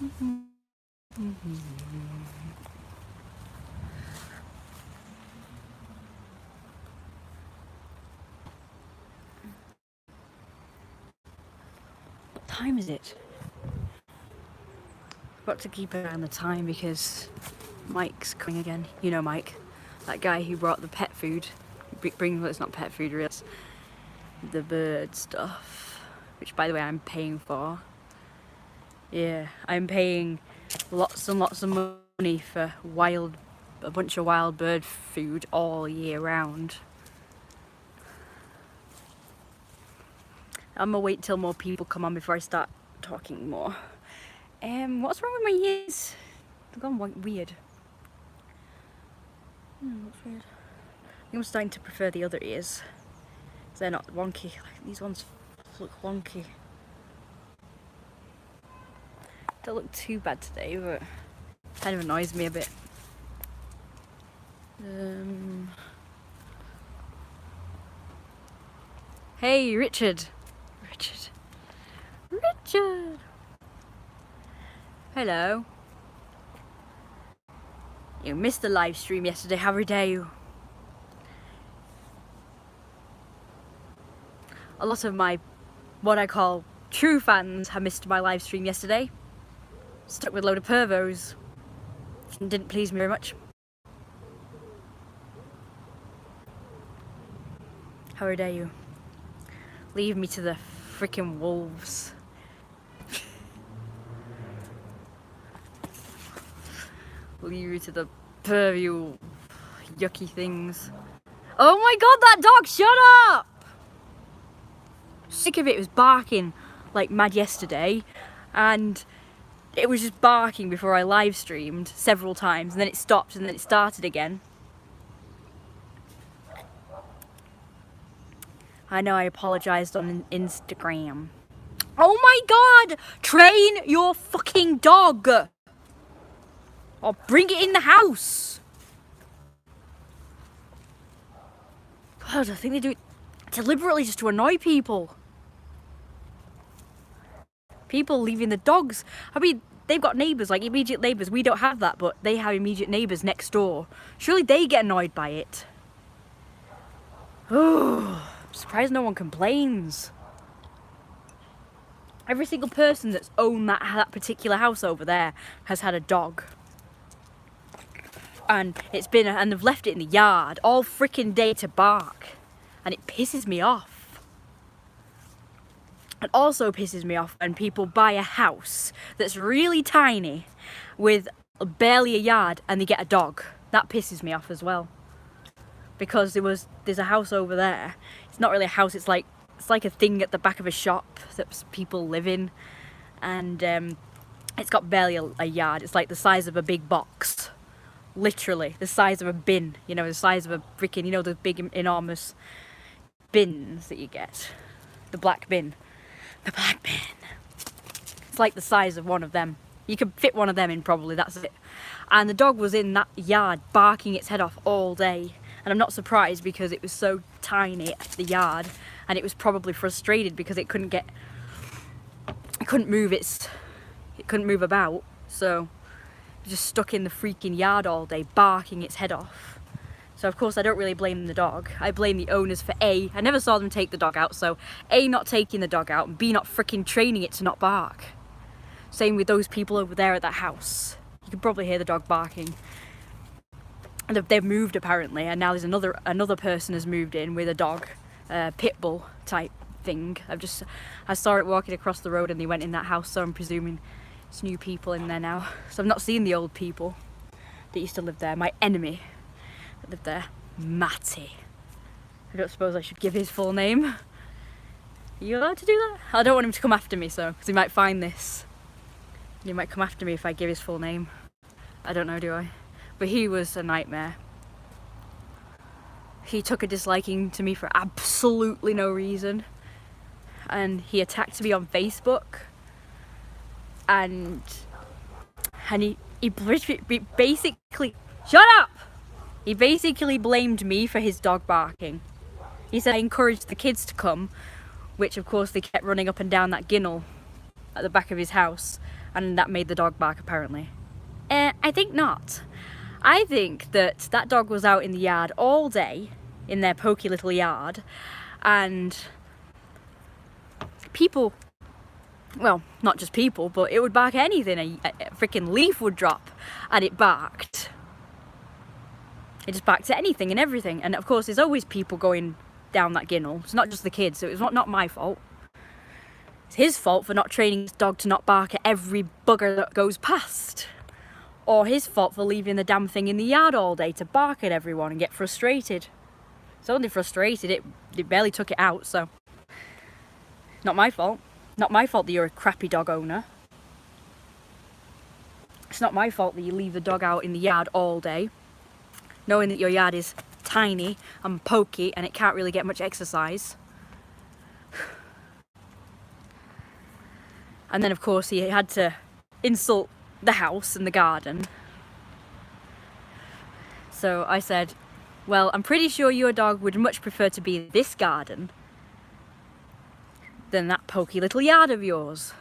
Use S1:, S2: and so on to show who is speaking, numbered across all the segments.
S1: What time is it? I've got to keep an eye on the time because Mike's coming again. You know Mike, that guy who brought the pet food. Well, it's not pet food, really. It's the bird stuff, which by the way I'm paying for. Yeah, I'm paying lots and lots of money for a bunch of wild bird food all year round. I'm gonna wait till more people come on before I start talking more. What's wrong with my ears? They've gone weird. What's weird? I think I'm starting to prefer the other ears. They're not wonky. Like, these ones look wonky. Don't look too bad today, but kind of annoys me a bit. Hey, Richard. Hello. You missed the live stream yesterday. How dare you? A lot of my, what I call true fans, have missed my live stream yesterday. Stuck with a load of pervos. Didn't please me very much. How dare you? Leave me to the freaking wolves. Leave you to the pervy yucky things. Oh my god, that dog, shut up! Sick of it. It was barking like mad yesterday, and it was just barking before I live streamed several times, and then it stopped and then it started again. I know I apologised on Instagram. Oh my god! Train your fucking dog! Or bring it in the house! God, I think they do it deliberately just to annoy people. People leaving the dogs. I mean, they've got neighbours, like immediate neighbours. We don't have that, but they have immediate neighbours next door. Surely they get annoyed by it. Oh, I'm surprised no one complains. Every single person that's owned that particular house over there has had a dog. And and they've left it in the yard all freaking day to bark. And it pisses me off. It also pisses me off when people buy a house that's really tiny with barely a yard and they get a dog. That pisses me off as well. Because there's a house over there. It's not really a house, it's like a thing at the back of a shop that people live in. And it's got barely a yard. It's like the size of a big box. Literally, the size of a bin. You know, the size of a freaking, you know, the big enormous bins that you get. The black bin. The black bin. It's like the size of one of them. You could fit one of them in probably, that's it. And the dog was in that yard barking its head off all day. And I'm not surprised because it was so tiny, the yard. And it was probably frustrated because it couldn't move about. So it was just stuck in the freaking yard all day barking its head off. So of course I don't really blame the dog. I blame the owners for A, I never saw them take the dog out, so A, not taking the dog out, and B, not freaking training it to not bark. Same with those people over there at that house. You can probably hear the dog barking. And they've moved apparently, and now there's another person has moved in with a dog, pit bull type thing. I saw it walking across the road and they went in that house, so I'm presuming it's new people in there now. So I've not seen the old people that used to live there. My enemy that lived there, Matty. I don't suppose I should give his full name. Are you allowed to do that? I don't want him to come after me, so, because he might find this. He might come after me if I give his full name. I don't know, do I? But he was a nightmare. He took a disliking to me for absolutely no reason. And he attacked me on Facebook. And he basically... Shut up! He basically blamed me for his dog barking. He said I encouraged the kids to come, which of course they kept running up and down that ginnel at the back of his house. and that made the dog bark apparently. I think not. I think that that dog was out in the yard all day, in their pokey little yard, and people, well, not just people, but it would bark at anything. A freaking leaf would drop and it barked. It just barked at anything and everything. And of course there's always people going down that ginnel. It's not just the kids, so it's not my fault. It's his fault for not training his dog to not bark at every bugger that goes past. Or his fault for leaving the damn thing in the yard all day to bark at everyone and get frustrated. It's only frustrated, it barely took it out, so not my fault. Not my fault that you're a crappy dog owner. It's not my fault that you leave the dog out in the yard all day, knowing that your yard is tiny and pokey and it can't really get much exercise. And then of course he had to insult the house and the garden. So I said, well, I'm pretty sure your dog would much prefer to be in this garden than that pokey little yard of yours.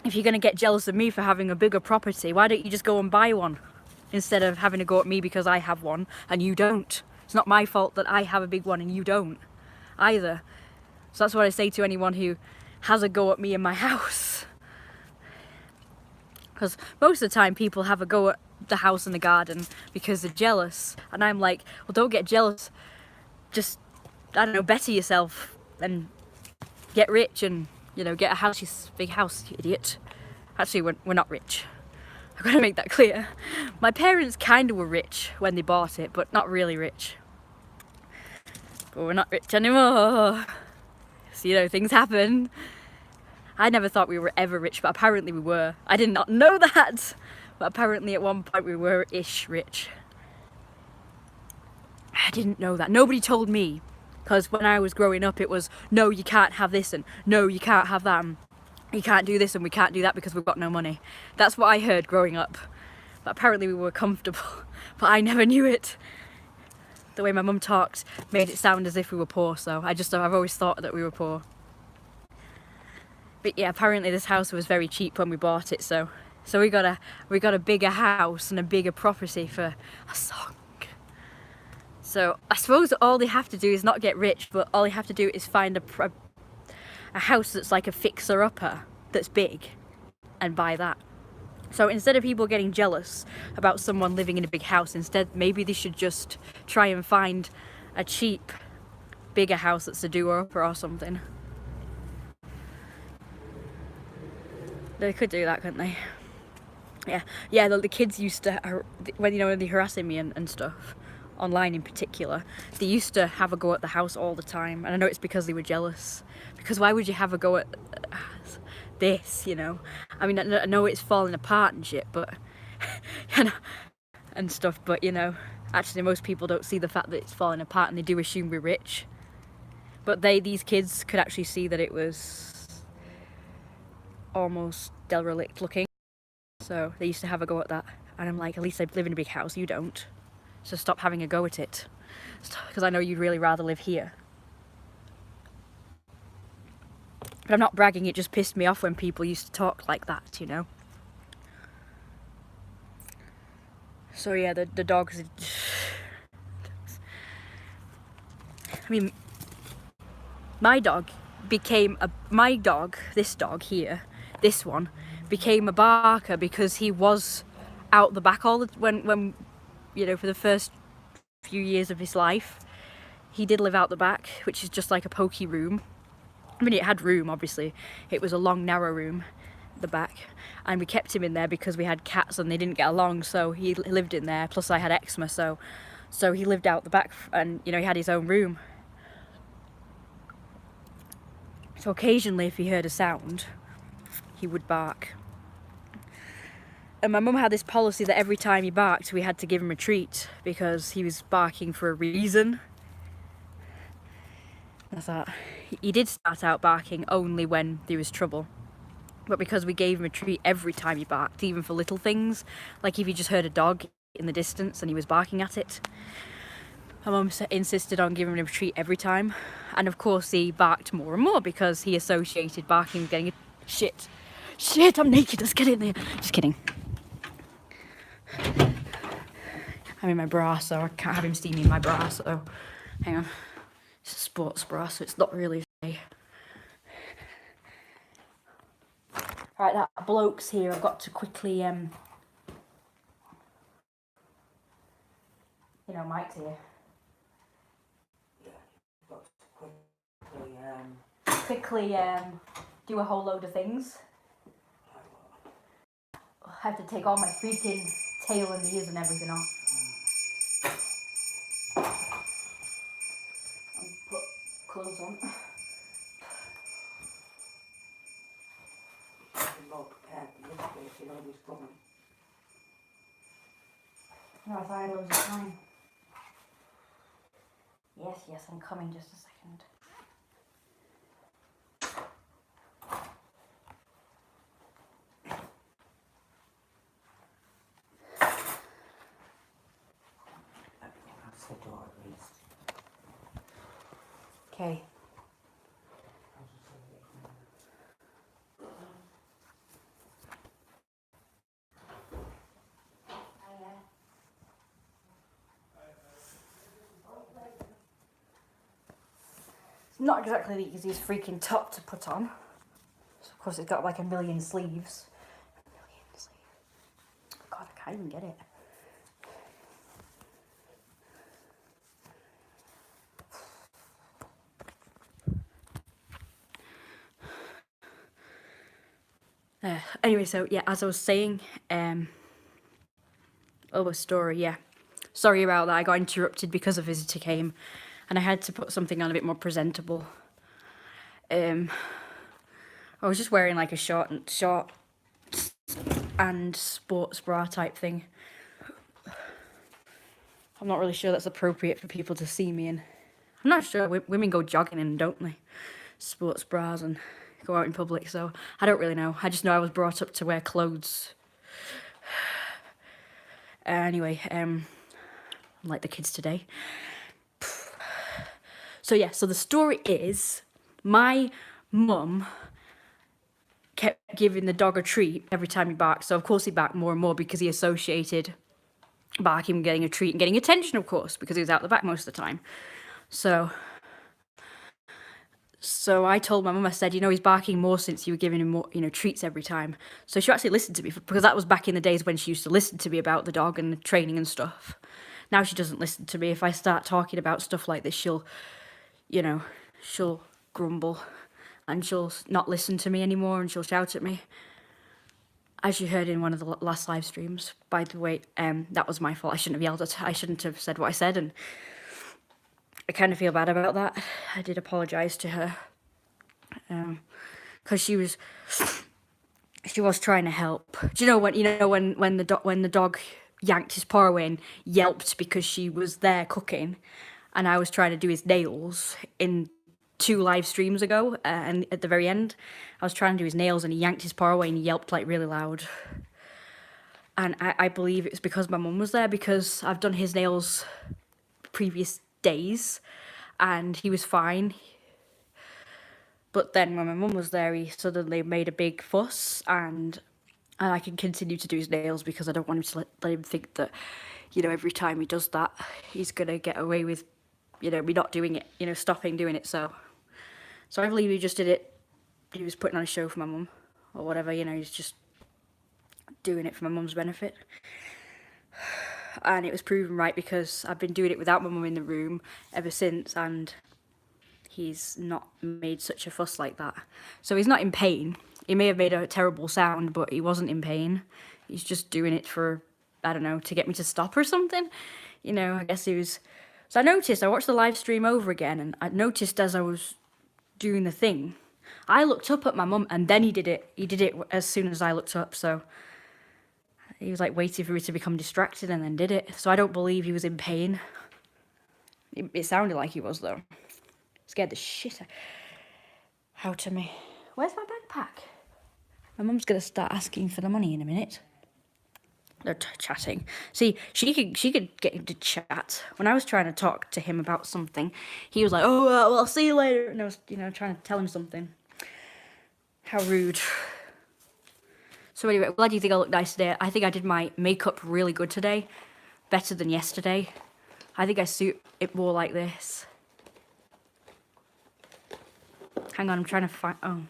S1: If you're going to get jealous of me for having a bigger property, why don't you just go and buy one instead of having to go at me because I have one and you don't? It's not my fault that I have a big one and you don't either. So that's what I say to anyone who has a go at me in my house. Because most of the time people have a go at the house and the garden because they're jealous. And I'm like, well, don't get jealous. Just, I don't know, better yourself and get rich and, you know, get a house, you big house, you idiot. Actually, we're not rich. I've got to make that clear. My parents kind of were rich when they bought it, but not really rich. But we're not rich anymore. So, you know, things happen. I never thought we were ever rich, but apparently we were. I did not know that, but apparently at one point we were-ish rich. I didn't know that. Nobody told me, because when I was growing up it was, no, you can't have this, and no, you can't have that, and you can't do this and we can't do that because we've got no money. That's what I heard growing up. But apparently we were comfortable, but I never knew it. The way my mum talked made it sound as if we were poor, so I've always thought that we were poor. But yeah, apparently this house was very cheap when we bought it, so we got a bigger house and a bigger property for a song. So I suppose all they have to do is not get rich, but all they have to do is find a house that's like a fixer-upper that's big and buy that. So instead of people getting jealous about someone living in a big house, instead maybe they should just try and find a cheap, bigger house that's a do-upper or something. They could do that, couldn't they? Yeah. The kids used to, when they're harassing me and stuff, online in particular, they used to have a go at the house all the time, and I know it's because they were jealous. Because why would you have a go at this, you know? I mean, I know it's falling apart and shit, but and stuff, but you know, actually most people don't see the fact that it's falling apart and they do assume we're rich. But these kids could actually see that it was almost derelict looking. So they used to have a go at that, and I'm like, at least I live in a big house, you don't. So stop having a go at it, because I know you'd really rather live here. But I'm not bragging, it just pissed me off when people used to talk like that, you know. So yeah, the dogs. I mean, this dog here, this one, became a barker because he was out the back when you know, for the first few years of his life. He did live out the back, which is just like a pokey room. I mean, it had room, obviously. It was a long, narrow room at the back. And we kept him in there because we had cats and they didn't get along, so he lived in there. Plus I had eczema, so he lived out the back, and, you know, he had his own room. So occasionally, if he heard a sound, he would bark. And my mum had this policy that every time he barked, we had to give him a treat because he was barking for a reason. I thought, he did start out barking only when there was trouble. But because we gave him a treat every time he barked, even for little things, like if he just heard a dog in the distance and he was barking at it, My mum insisted on giving him a treat every time, and of course he barked more and more because he associated barking with getting a shit. I'm naked, let's get in there. Just kidding. I'm in my bra, so I can't have him see me in my bra, so hang on. It's a sports bra, so it's not really safe. Right, that bloke's here. I've got to quickly, Mike's here. Quickly do a whole load of things. I have to take all my freaking tail and ears and everything off. And put clothes on. No, I thought I had loads of time. Yes, I'm coming, just a second. Okay. It's not exactly the easiest freaking top to put on. So of course it's got like a million sleeves. God, I can't even get it. Anyway, so yeah, as I was saying, a story, yeah. Sorry about that, I got interrupted because a visitor came and I had to put something on a bit more presentable. I was just wearing like a short and sports bra type thing. I'm not really sure that's appropriate for people to see me in. I'm not sure, women go jogging in, don't they? Sports bras and go out in public, so I don't really know. I just know I was brought up to wear clothes. Anyway, like the kids today. So yeah, so the story is, my mum kept giving the dog a treat every time he barked. So of course he barked more and more because he associated barking with getting a treat and getting attention, of course, because he was out the back most of the time. So I told my mum, I said, he's barking more since you were giving him more, treats every time. So she actually listened to me, because that was back in the days when she used to listen to me about the dog and the training and stuff. Now she doesn't listen to me. If I start talking about stuff like this, she'll grumble and she'll not listen to me anymore and she'll shout at me. As you heard in one of the last live streams, by the way, that was my fault. I shouldn't have yelled at her. I shouldn't have said what I said, and I kind of feel bad about that. I did apologise to her, because she was trying to help. Do you know when the dog yanked his paw away and yelped because she was there cooking, and I was trying to do his nails in 2 live streams ago, and at the very end, I was trying to do his nails and he yanked his paw away and he yelped like really loud. And I believe it was because my mum was there, because I've done his nails previous days and he was fine. But then when my mum was there, he suddenly made a big fuss, and I can continue to do his nails because I don't want him to let him think that, every time he does that, he's going to get away with, me not doing it, stopping doing it. So I believe he just did it. He was putting on a show for my mum or whatever, he's just doing it for my mum's benefit. And it was proven right, because I've been doing it without my mum in the room ever since, and he's not made such a fuss like that. So he's not in pain. He may have made a terrible sound, but he wasn't in pain. He's just doing it for, I don't know, to get me to stop or something. I guess he was... So I watched the live stream over again, and I noticed as I was doing the thing, I looked up at my mum, and then he did it. He did it as soon as I looked up, so he was like waiting for me to become distracted and then did it. So I don't believe he was in pain. It sounded like he was, though. Scared the shit out of me. Where's my backpack? My mum's going to start asking for the money in a minute. They're chatting. See, she could get him to chat. When I was trying to talk to him about something, he was like, "Oh, well, I'll see you later," and I was, trying to tell him something. How rude. So anyway, glad you think I look nice today. I think I did my makeup really good today, better than yesterday. I think I suit it more like this. Hang on, I'm trying to find. Oh, I'm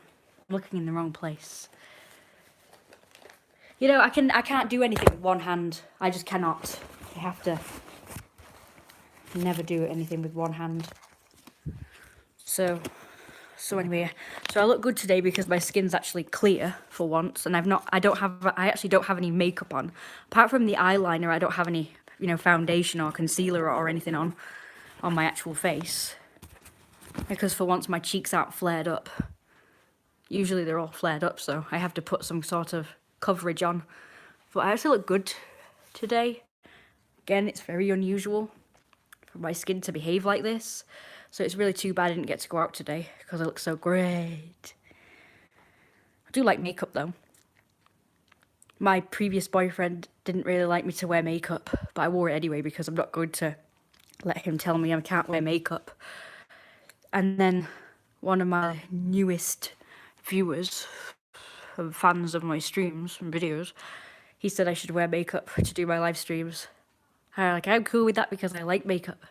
S1: looking in the wrong place. I can't do anything with one hand. I just cannot. I have to never do anything with one hand. So anyway, so I look good today because my skin's actually clear for once, and I actually don't have any makeup on. Apart from the eyeliner, I don't have any, foundation or concealer or anything on my actual face. Because for once my cheeks aren't flared up. Usually they're all flared up, so I have to put some sort of coverage on. But I actually look good today. Again, it's very unusual for my skin to behave like this. So it's really too bad I didn't get to go out today because I look so great. I do like makeup though. My previous boyfriend didn't really like me to wear makeup, but I wore it anyway because I'm not going to let him tell me I can't wear makeup. And then one of my newest viewers, fans of my streams and videos, he said I should wear makeup to do my live streams. I'm cool with that because I like makeup.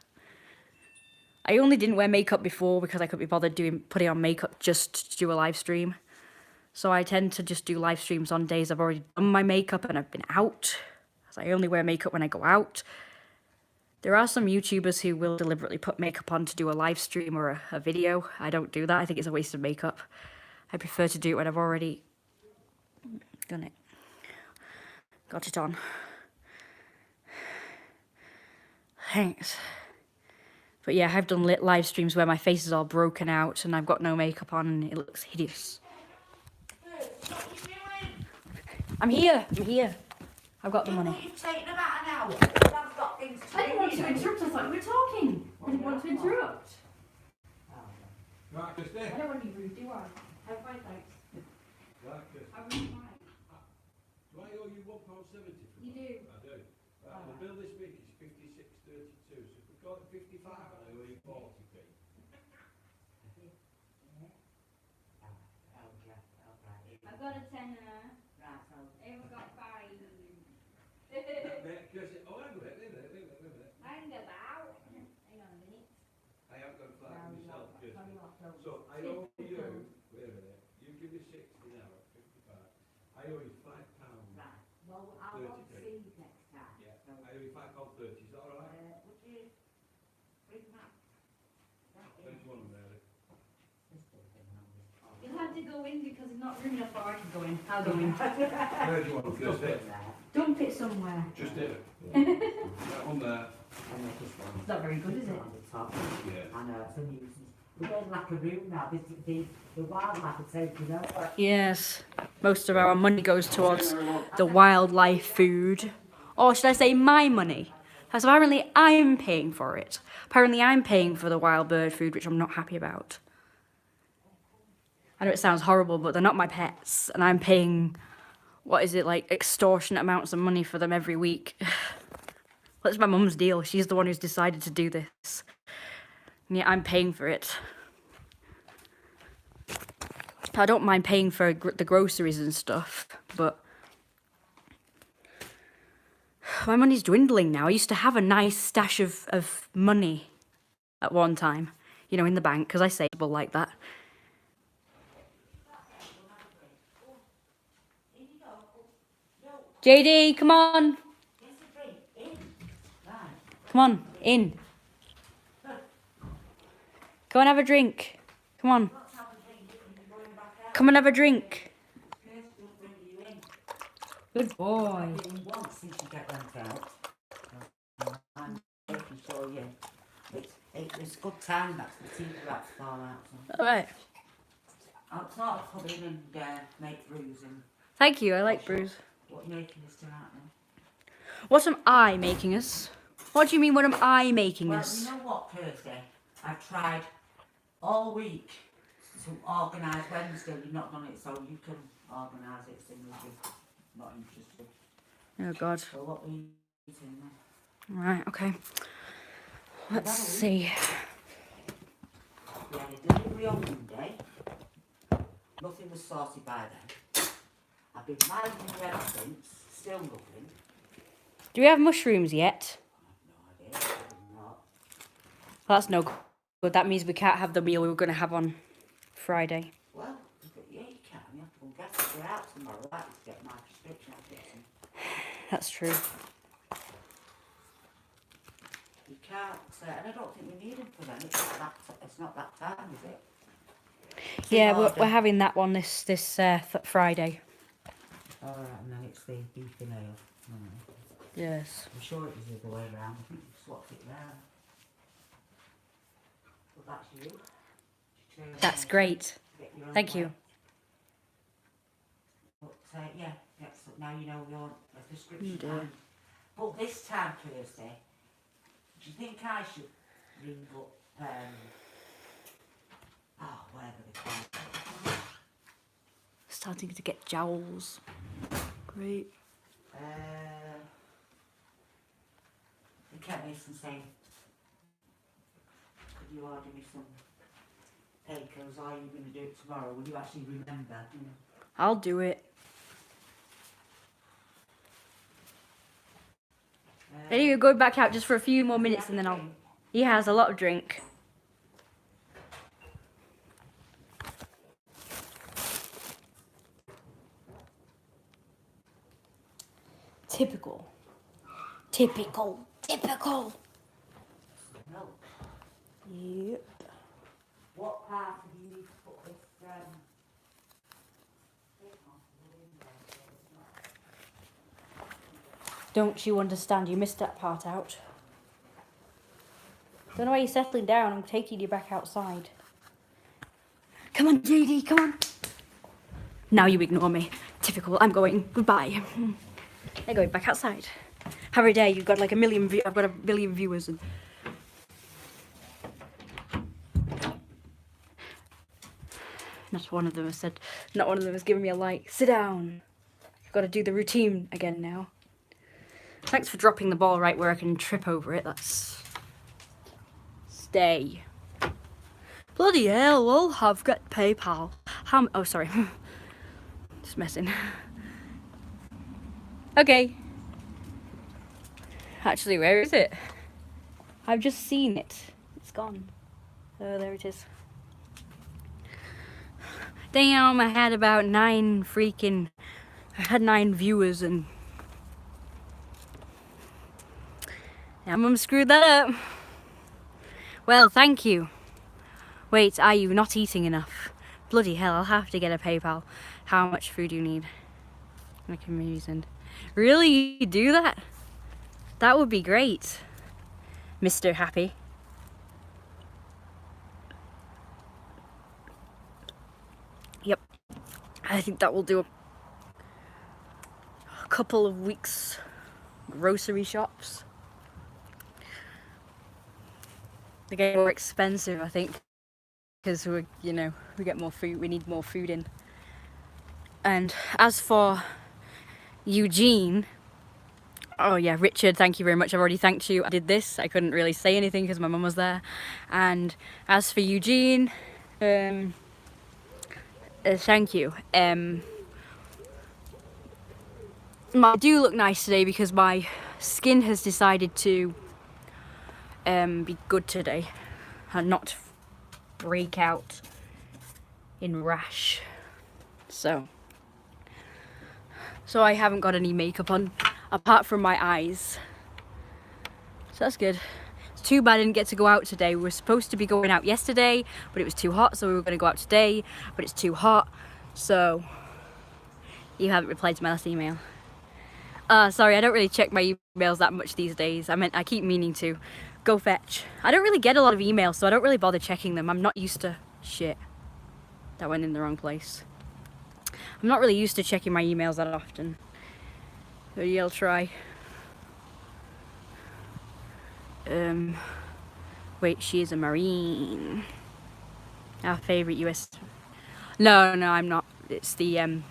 S1: I only didn't wear makeup before because I couldn't be bothered putting on makeup just to do a live stream. So I tend to just do live streams on days I've already done my makeup and I've been out. So I only wear makeup when I go out. There are some YouTubers who will deliberately put makeup on to do a live stream or a video. I don't do that. I think it's a waste of makeup. I prefer to do it when I've already done it. Got it on. Thanks. But yeah, I've done live streams where my face is all broken out and I've got no makeup on and it looks hideous. I'm here. I've got the money.
S2: You've taken about an hour. I've got things to do.
S1: I didn't want to interrupt. I thought you were talking. I didn't want to interrupt.
S3: Right, Christy.
S1: I don't want to be rude, do I? I'm fine, thanks.
S3: Right, Christy.
S1: I'm really fine.
S3: Do I owe you £1.70 for
S1: You do.
S3: I do. Right, the bill this week is 56.32, so if we got 55 and I owe you 40p.
S1: I've got a tenner. I haven't got 5.
S3: Kirsty, oh, hang on a minute.
S1: Hang about. Hang on a minute.
S3: I haven't got 5 myself, Kirsty. So I owe you, wait a minute, you give me 60 now at 55. I owe you £5.
S2: Right. Well, I'll want to see you next time.
S3: Yeah, I owe you £5.30, is that alright?
S2: Would you bring that?
S3: Where's one, Mary?
S1: You'll have to go in because it's not room enough for I can go in. I'll go in.
S3: Where do you want to Kirsty?
S1: Dump it somewhere.
S3: Just here. That one there.
S1: It's not very good, is it?
S2: On the top.
S3: Yeah.
S2: I know, it's a nuisance. We're getting like a room now. The wildlife are taking over.
S1: Yes. Most of our money goes towards the wildlife food. Or should I say my money? Because apparently I'm paying for it. Apparently I'm paying for the wild bird food, which I'm not happy about. I know it sounds horrible, but they're not my pets. And I'm paying, extortionate amounts of money for them every week. That's my mum's deal. She's the one who's decided to do this. And yeah, I'm paying for it. I don't mind paying for the groceries and stuff, but my money's dwindling now. I used to have a nice stash of money at one time, in the bank, because I save like that. JD, come on. Come on, in. Go and have a drink. Come on. Come and have a drink. Good boy.
S2: Once since you get them out, I'm making sure it's good time that the teeth rats fall out.
S1: Alright.
S2: I'll sort of come in and make brews and
S1: Thank you, I like brews.
S2: what you're making us tonight then.
S1: What am I making us? What do you mean, what am I making
S2: Well,
S1: us?
S2: you know what, Thursday? I've tried all week to organise Wednesday. You've not done it, so you can organise it as soon as you're not interested.
S1: Oh God.
S2: So what are you eating then?
S1: Right, okay. Let's see.
S2: We had a delivery on Monday. Nothing was sorted by then. I've been managing the house since. Still nothing.
S1: Do we have mushrooms yet?
S2: No idea. Probably not.
S1: That's no good. That means we can't have the meal we were going to have on Friday.
S2: Well, yeah, you can. You have to go and get it. We're out tomorrow. Right, to get my prescription. I'll get some.
S1: That's true.
S2: You can't, and I don't think we need them for them. It's not that time, is it?
S1: Yeah, we're having that one this Friday.
S2: Alright, and then it's the beef and ale.
S1: Yes.
S2: I'm sure it was the other way around. I think you swapped it round. But that's you.
S1: That's great. Thank you.
S2: But yeah, so now you know your prescription.
S1: Oh, dear.
S2: But this time, Thursday, do you think I should ring up, whatever they call it?
S1: Starting to get jowls. Great.
S2: The chemist and saying, could you order me some painkillers, or are you going to do it tomorrow? Will you actually remember?
S1: I'll do it. Anyway, go back out just for a few more minutes and then I'll... He has a lot of drink. Typical. Typical. Typical.
S2: No.
S1: Yep.
S2: What part do you need to put this thing on?
S1: Don't you understand? You missed that part out. Don't know why you're settling down. I'm taking you back outside. Come on, JD, come on. Now you ignore me. Typical. I'm going. Goodbye. I'm going back outside. Have a day. You've got like I've got a million viewers. And... Not one of them has said. Not one of them has given me a like. Sit down. I've got to do the routine again now. Thanks for dropping the ball right where I can trip over it. That's... Stay. Bloody hell, I'll have got PayPal. Oh, sorry. Just messing. Okay. Actually, where is it? I've just seen it. It's gone. Oh, there it is. Damn, I had about 9 viewers and... Now Mum screwed that up. Well, thank you. Wait, are you not eating enough? Bloody hell, I'll have to get a PayPal. How much food do you need? Make him reason. Really? You do that? That would be great. Mr. Happy. Yep. I think that will do a couple of weeks grocery shops. They're getting more expensive, I think, because we get more food. We need more food in. And as for Eugene, oh yeah, Richard, thank you very much. I've already thanked you. I did this. I couldn't really say anything because my mum was there. And as for Eugene, thank you. I do look nice today because my skin has decided to be good today and not break out in rash. So I haven't got any makeup on apart from my eyes. So that's good. It's too bad I didn't get to go out today. We were supposed to be going out yesterday, but it was too hot, so we were going to go out today, but it's too hot. So you haven't replied to my last email. Sorry, I don't really check my emails that much these days. I keep meaning to. Go fetch. I don't really get a lot of emails, so I don't really bother checking them. I'm not used to... Shit. That went in the wrong place. I'm not really used to checking my emails that often. So yeah, I'll try. Wait, she is a Marine. Our favourite US... No, I'm not. It's the,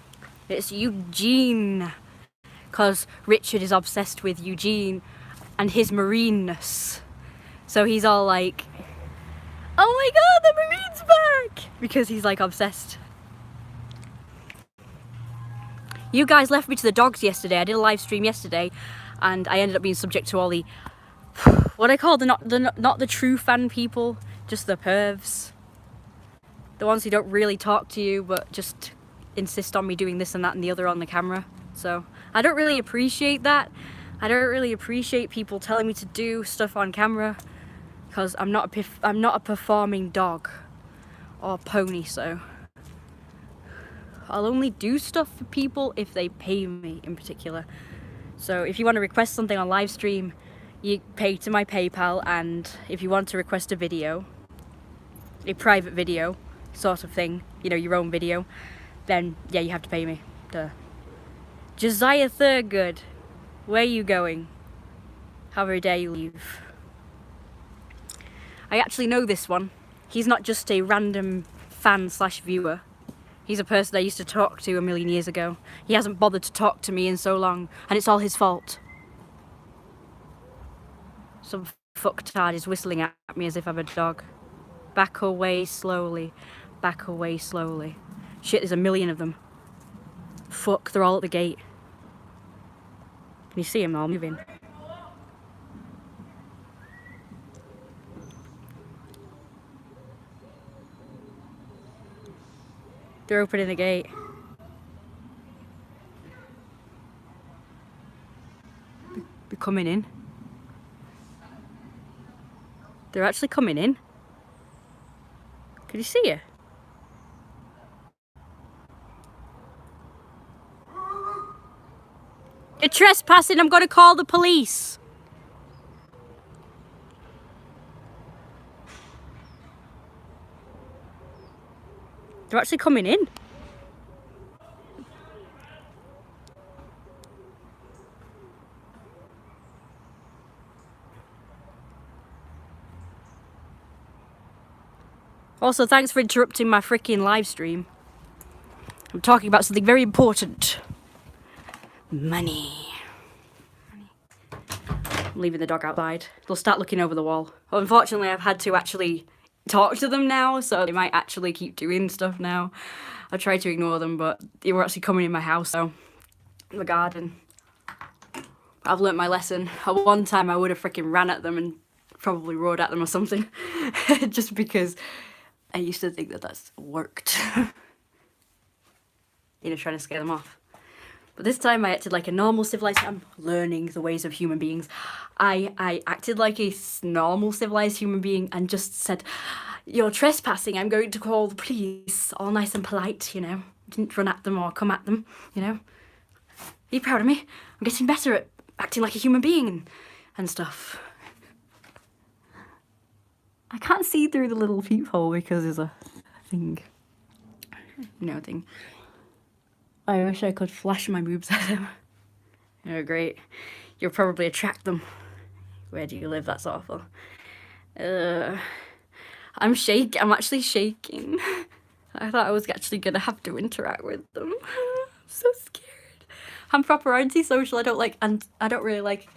S1: it's Eugene. because Richard is obsessed with Eugene and his marineness. So he's all like, oh my god, the marine's back! Because he's like obsessed. You guys left me to the dogs yesterday. I did a live stream yesterday and I ended up being subject to all the, what I call not the true fan people, just the pervs. The ones who don't really talk to you but just insist on me doing this and that and the other on the camera. So I don't really appreciate that. I don't really appreciate people telling me to do stuff on camera because I'm not a performing dog or pony, so I'll only do stuff for people if they pay me in particular. So if you want to request something on live stream, you pay to my PayPal, and if you want to request a video, a private video sort of thing, you know, your own video, then yeah, you have to pay me. Duh. Josiah Thurgood, where are you going? How very dare you leave? I actually know this one. He's not just a random fan slash viewer. He's a person I used to talk to a million years ago. He hasn't bothered to talk to me in so long, and it's all his fault. Some fucktard is whistling at me as if I'm a dog. Back away slowly. Back away slowly. Shit, there's a million of them. Fuck, they're all at the gate. Can you see them all moving? They're opening the gate. They're coming in. They're actually coming in. Can you see it? You're trespassing, I'm gonna call the police. They're actually coming in. Also, thanks for interrupting my freaking live stream. I'm talking about something very important. Money. I'm leaving the dog outside. They'll start looking over the wall. Well, unfortunately, I've had to actually talk to them now, so they might actually keep doing stuff now. I tried to ignore them, but they were actually coming in my house, so in the garden. I've learnt my lesson. At one time, I would have freaking ran at them and probably roared at them or something, just because I used to think that that's worked. You know, trying to scare them off. But this time I acted like a normal civilized, I'm learning the ways of human beings. I acted like a normal civilized human being and just said, you're trespassing, I'm going to call the police. All nice and polite, you know. Didn't run at them or come at them, you know. Be proud of me. I'm getting better at acting like a human being and stuff. I can't see through the little peephole because there's a thing. You know, thing. I wish I could flash my boobs at them. Oh, great. You'll probably attract them. Where do you live? That's awful. I'm actually shaking. I thought I was actually gonna have to interact with them. I'm so scared. I'm proper antisocial. I don't really like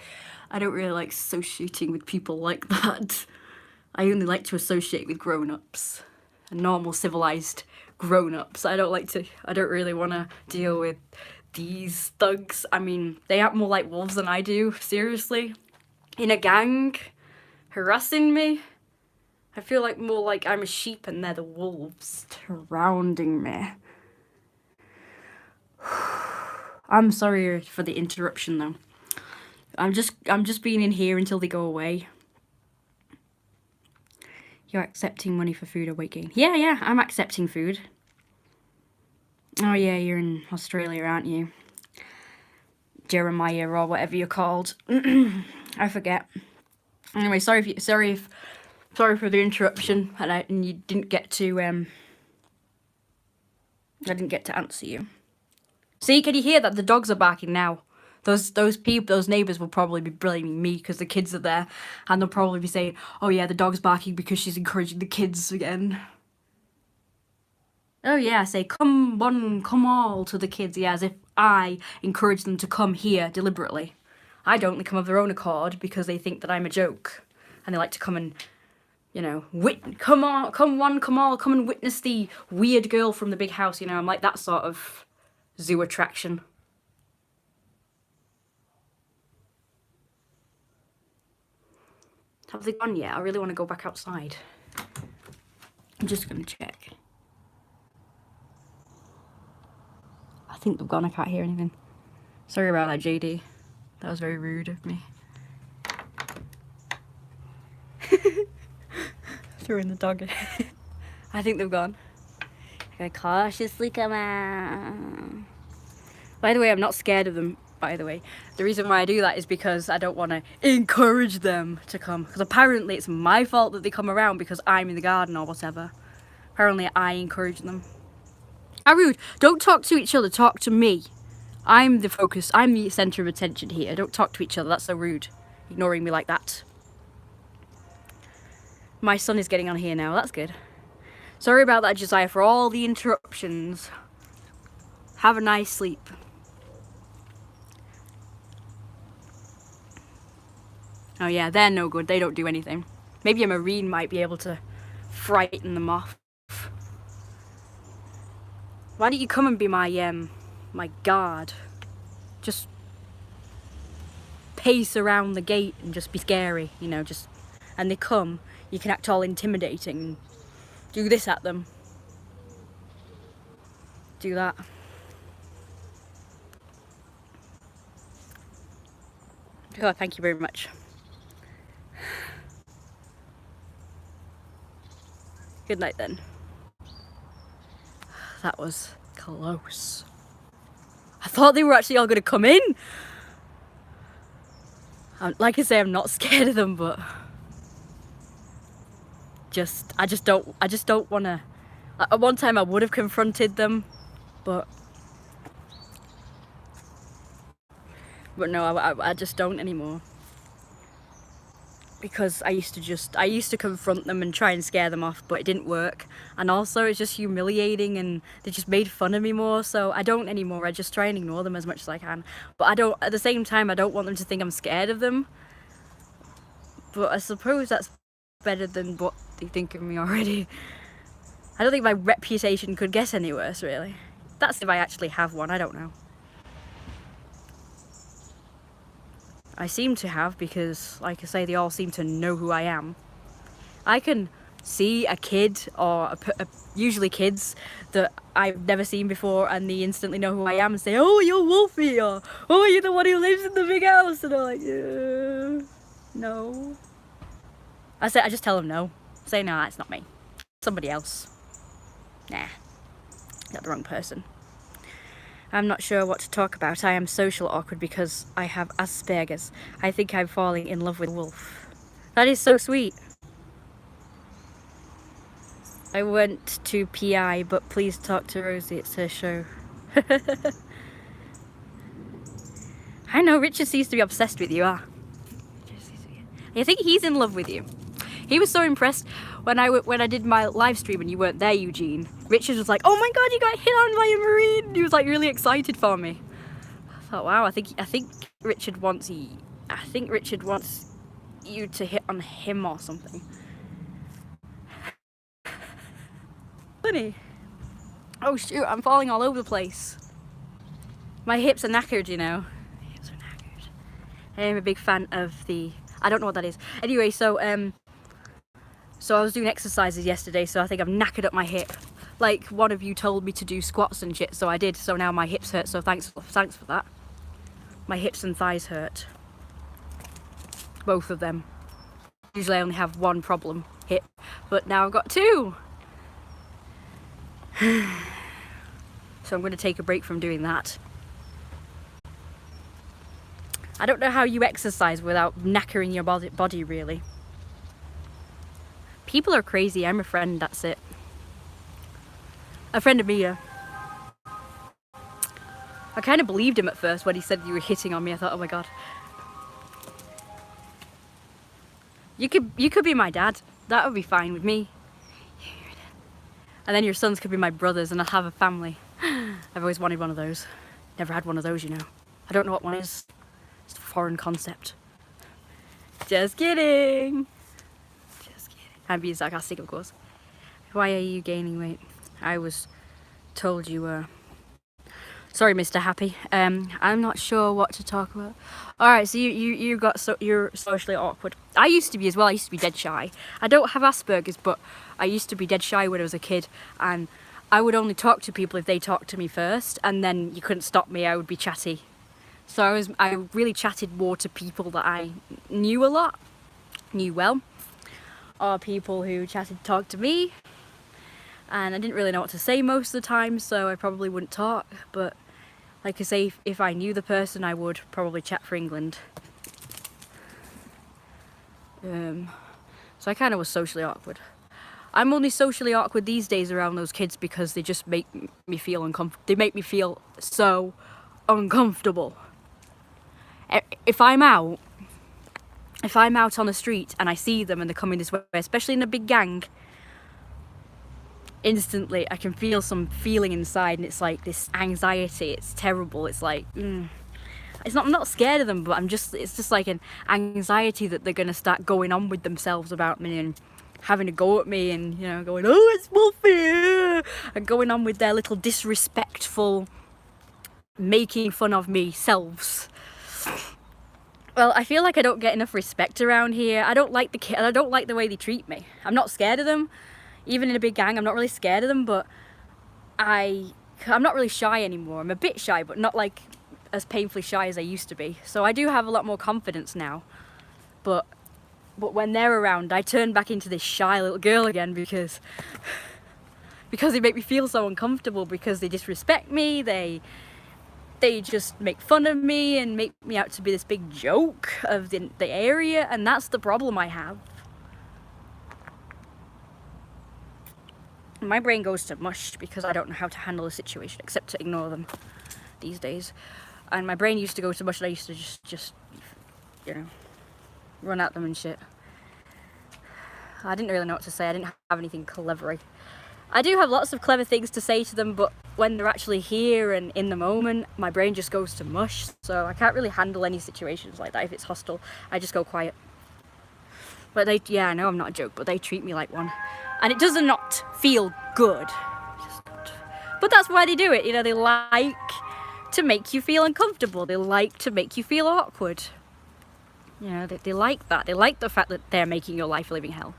S1: associating with people like that. I only like to associate with grown-ups. Normal, civilized grown-ups. I don't really want to deal with these thugs. I mean, they act more like wolves than I do, seriously. In a gang, harassing me. I feel like more like I'm a sheep and they're the wolves surrounding me. I'm sorry for the interruption though. I'm just being in here until they go away. You're accepting money for food or weight gain. Yeah, I'm accepting food. Oh yeah, you're in Australia, aren't you? Jeremiah or whatever you're called. I forget. Anyway, sorry for the interruption, and you didn't get to I didn't get to answer you. See, can you hear that? The dogs are barking now. Those neighbours will probably be blaming me because the kids are there, and they'll probably be saying, oh yeah, the dog's barking because she's encouraging the kids again. Oh yeah, say come one, come all to the kids, yeah, I encourage them to come here deliberately. I don't. They come of their own accord because they think that I'm a joke. And they like to come and, you know, come on, come one, come all, come and witness the weird girl from the big house, you know. I'm like that sort of zoo attraction. Have they gone yet? I really want to go back outside. I'm just going to check. I think they've gone. I can't hear anything. Sorry about that, JD. That was very rude of me. Throwing the dog. I think they've gone. I'm going to cautiously come out. By the way, I'm not scared of them, by the way. The reason why I do that is because I don't want to encourage them to come. Because apparently it's my fault that they come around because I'm in the garden or whatever. Apparently I encourage them. How rude. Don't talk to each other, talk to me. I'm the focus, I'm the centre of attention here. Don't talk to each other, that's so rude. Ignoring me like that. My son is getting on here now, that's good. Sorry about that, Josiah, for all the interruptions. Have a nice sleep. Oh yeah, they're no good, they don't do anything. Maybe a marine might be able to frighten them off. Why don't you come and be my guard? Just pace around the gate and just be scary, you know, just, and they come, you can act all intimidating and do this at them. Do that. Oh, thank you very much. Good night then. That was close. I thought they were actually all going to come in. Like I say, I'm not scared of them, but I just don't want to. At one time I would have confronted them, but no, I just don't anymore. Because I used to confront them and try and scare them off, but it didn't work. And also it's just humiliating and they just made fun of me more, so I don't anymore. I just try and ignore them as much as I can. But at the same time, I don't want them to think I'm scared of them. But I suppose that's better than what they think of me already. I don't think my reputation could get any worse, really. That's if I actually have one, I don't know. I seem to have, because, like I say, they all seem to know who I am. I can see a kid, or usually kids, that I've never seen before, and they instantly know who I am and say, "Oh, you're Wolfie," or "Oh, you're the one who lives in the big house," and I'm like, no. I just tell them no. Say, "Nah, it's not me. Somebody else. Nah, got the wrong person. I'm not sure what to talk about. I am social awkward because I have Asperger's. I think I'm falling in love with Wolf." That is so sweet. I went to PI, but please talk to Rosie. It's her show. I know, Richard seems to be obsessed with you, I think he's in love with you. He was so impressed when I did my live stream and you weren't there, Eugene. Richard was like, "Oh my god, you got hit on by a marine!" He was like really excited for me. I thought, wow, I think Richard wants you to hit on him or something. Funny. Oh shoot, I'm falling all over the place. My hips are knackered, you know. My hips are knackered. I'm a big fan of the, I don't know what that is. Anyway, so I was doing exercises yesterday, so I think I've knackered up my hip. Like one of you told me to do squats and shit, so I did. So now my hips hurt, so thanks for that. My hips and thighs hurt. Both of them. Usually I only have one problem, hip, but now I've got two. So I'm going to take a break from doing that. I don't know how you exercise without knackering your body really. People are crazy. I'm a friend, that's it. A friend of Mia. I kind of believed him at first when he said you were hitting on me. I thought, oh my god. You could be my dad. That would be fine with me. And then your sons could be my brothers and I'll have a family. I've always wanted one of those. Never had one of those, you know. I don't know what one is. It's a foreign concept. Just kidding. Just kidding. I'm being sarcastic, of course. Why are you gaining weight? I was told you were. Sorry, Mr. Happy. I'm not sure what to talk about. All right, so you're socially awkward. I used to be as well. I used to be dead shy. I don't have Asperger's, but I used to be dead shy when I was a kid, and I would only talk to people if they talked to me first, and then you couldn't stop me. I would be chatty. So I really chatted more to people that I knew a lot, knew well, or people who talked to me, and I didn't really know what to say most of the time, so I probably wouldn't talk. But like I say, if I knew the person, I would probably chat for England. So I kind of was socially awkward. I'm only socially awkward these days around those kids because they just make me feel uncomfortable. They make me feel so uncomfortable. If I'm out on the street and I see them and they're coming this way, especially in a big gang, instantly I can feel some feeling inside, and it's like this anxiety. It's terrible. It's like it's not. I'm not scared of them, but it's just like an anxiety that they're gonna start going on with themselves about me and having a go at me, and going, oh, it's Wolfie, and going on with their little disrespectful making fun of me selves. Well, I feel like I don't get enough respect around here. I don't like I don't like the way they treat me. I'm not scared of them. Even in a big gang, I'm not really scared of them, but I'm not really shy anymore. I'm a bit shy, but not like as painfully shy as I used to be. So I do have a lot more confidence now. But when they're around, I turn back into this shy little girl again because they make me feel so uncomfortable, because they disrespect me, they just make fun of me and make me out to be this big joke of the area, and that's the problem I have. My brain goes to mush because I don't know how to handle a situation except to ignore them these days. And my brain used to go to mush, and I used to just run at them and shit. I didn't really know what to say. I didn't have anything clever. I do have lots of clever things to say to them, but when they're actually here and in the moment, my brain just goes to mush. So I can't really handle any situations like that. If it's hostile, I just go quiet. But I know I'm not a joke, but they treat me like one. And it does not feel good. But that's why they do it. They like to make you feel uncomfortable. They like to make you feel awkward. They like that. They like the fact that they're making your life a living hell.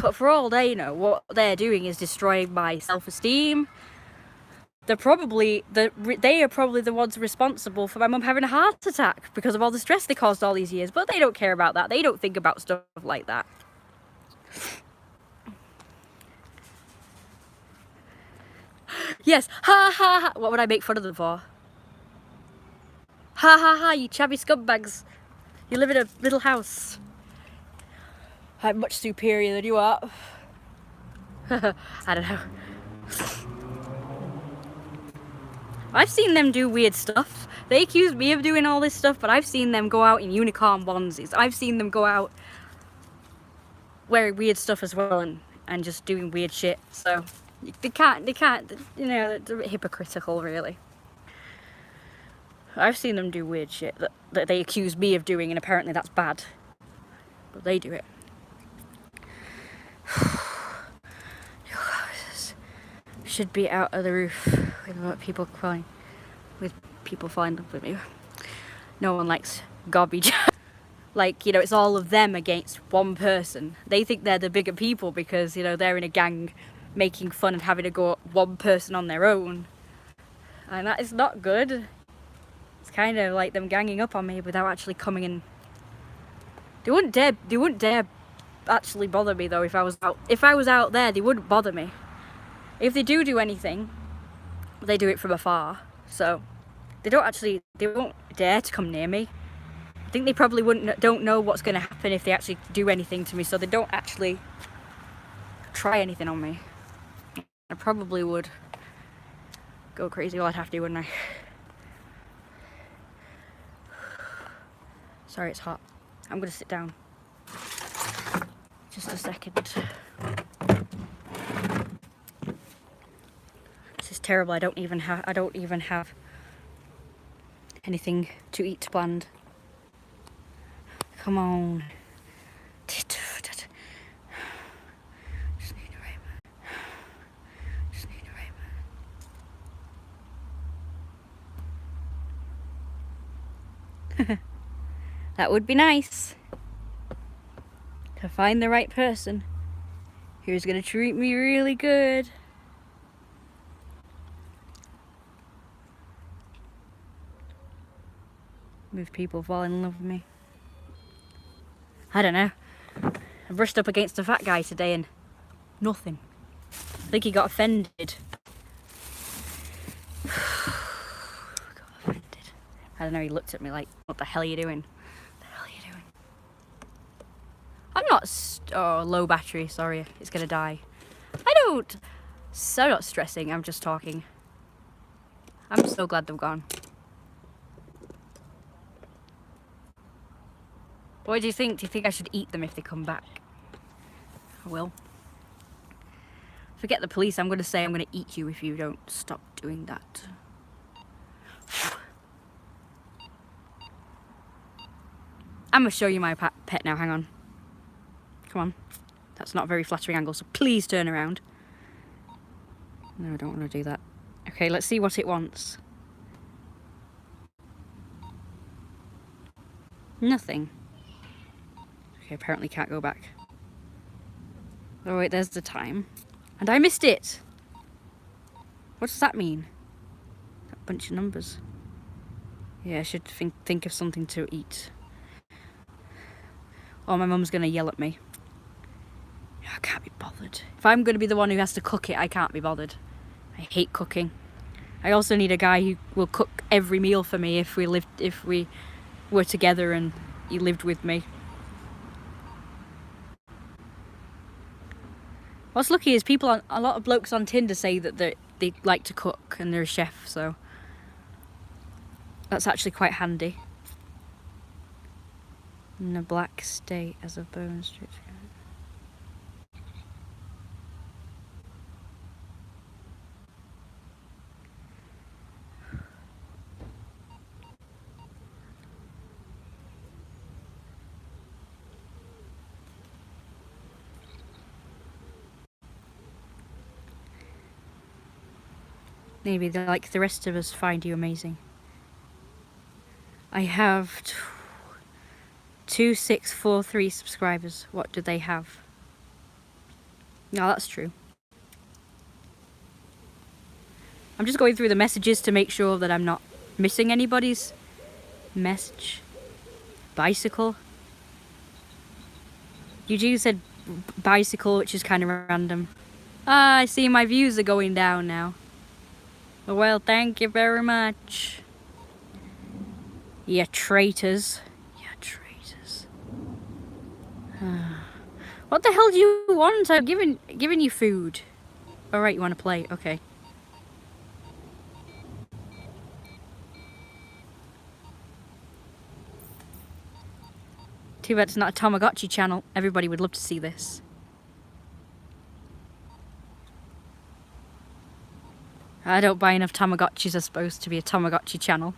S1: But for all they know, what they're doing is destroying my self-esteem. They are probably the ones responsible for my mum having a heart attack because of all the stress they caused all these years. But they don't care about that. They don't think about stuff like that. Yes, ha ha ha. What would I make fun of them for? Ha ha ha, you chubby scumbags. You live in a little house. I'm much superior than you are. I don't know. I've seen them do weird stuff. They accuse me of doing all this stuff, but I've seen them go out in unicorn onesies. I've seen them go out wearing weird stuff as well and just doing weird shit. So they can't, they're a bit hypocritical, really. I've seen them do weird shit that they accuse me of doing, and apparently that's bad. But they do it. Should be out of the roof with people falling in love with me. No one likes garbage. Like, it's all of them against one person. They think they're the bigger people because, they're in a gang making fun and having to go at one person on their own. And that is not good. It's kind of like them ganging up on me without actually coming in. They wouldn't dare actually bother me though if I was out there. They wouldn't bother me. If they do anything, they do it from afar. So they won't dare to come near me. I think they probably don't know what's going to happen if they actually do anything to me, so they don't actually try anything on me. I probably would go crazy. Well, I'd have to, wouldn't I? Sorry, it's hot. I'm going to sit down. Just a second. This is terrible. I don't even have anything to eat planned. Come on. Just need a rainbow. Just need a rainbow. That would be nice. To find the right person who's gonna treat me really good. With people falling in love with me. I don't know. I brushed up against a fat guy today and nothing. I think he got offended. Got offended. I don't know, he looked at me like, what the hell are you doing? What the hell are you doing? I'm not, oh, low battery, sorry, it's gonna die. I'm not stressing, I'm just talking. I'm so glad they're gone. What do you think? Do you think I should eat them if they come back? I will. Forget the police, I'm gonna say I'm gonna eat you if you don't stop doing that. I'm gonna show you my pet now, hang on. Come on. That's not a very flattering angle, so please turn around. No, I don't want to do that. Okay, let's see what it wants. Nothing. Okay, apparently can't go back. Oh wait, there's the time. And I missed it! What does that mean? That bunch of numbers. Yeah, I should think of something to eat. Oh, my mum's gonna yell at me. I can't be bothered. If I'm gonna be the one who has to cook it, I can't be bothered. I hate cooking. I also need a guy who will cook every meal for me if we were together and he lived with me. What's lucky is a lot of blokes on Tinder say that they like to cook and they're a chef, so that's actually quite handy. In a black state as a bone structure. Maybe they, like the rest of us, find you amazing. I have 2643 subscribers. What do they have? No, that's true. I'm just going through the messages to make sure that I'm not missing anybody's message. Bicycle. Eugene said bicycle, which is kind of random. Ah, I see my views are going down now. Well, thank you very much. Yeah, traitors. Yeah, traitors. What the hell do you want? I'm giving you food. Alright, you want to play? Okay. Too bad it's not a Tamagotchi channel. Everybody would love to see this. I don't buy enough Tamagotchis are supposed to be a Tamagotchi channel.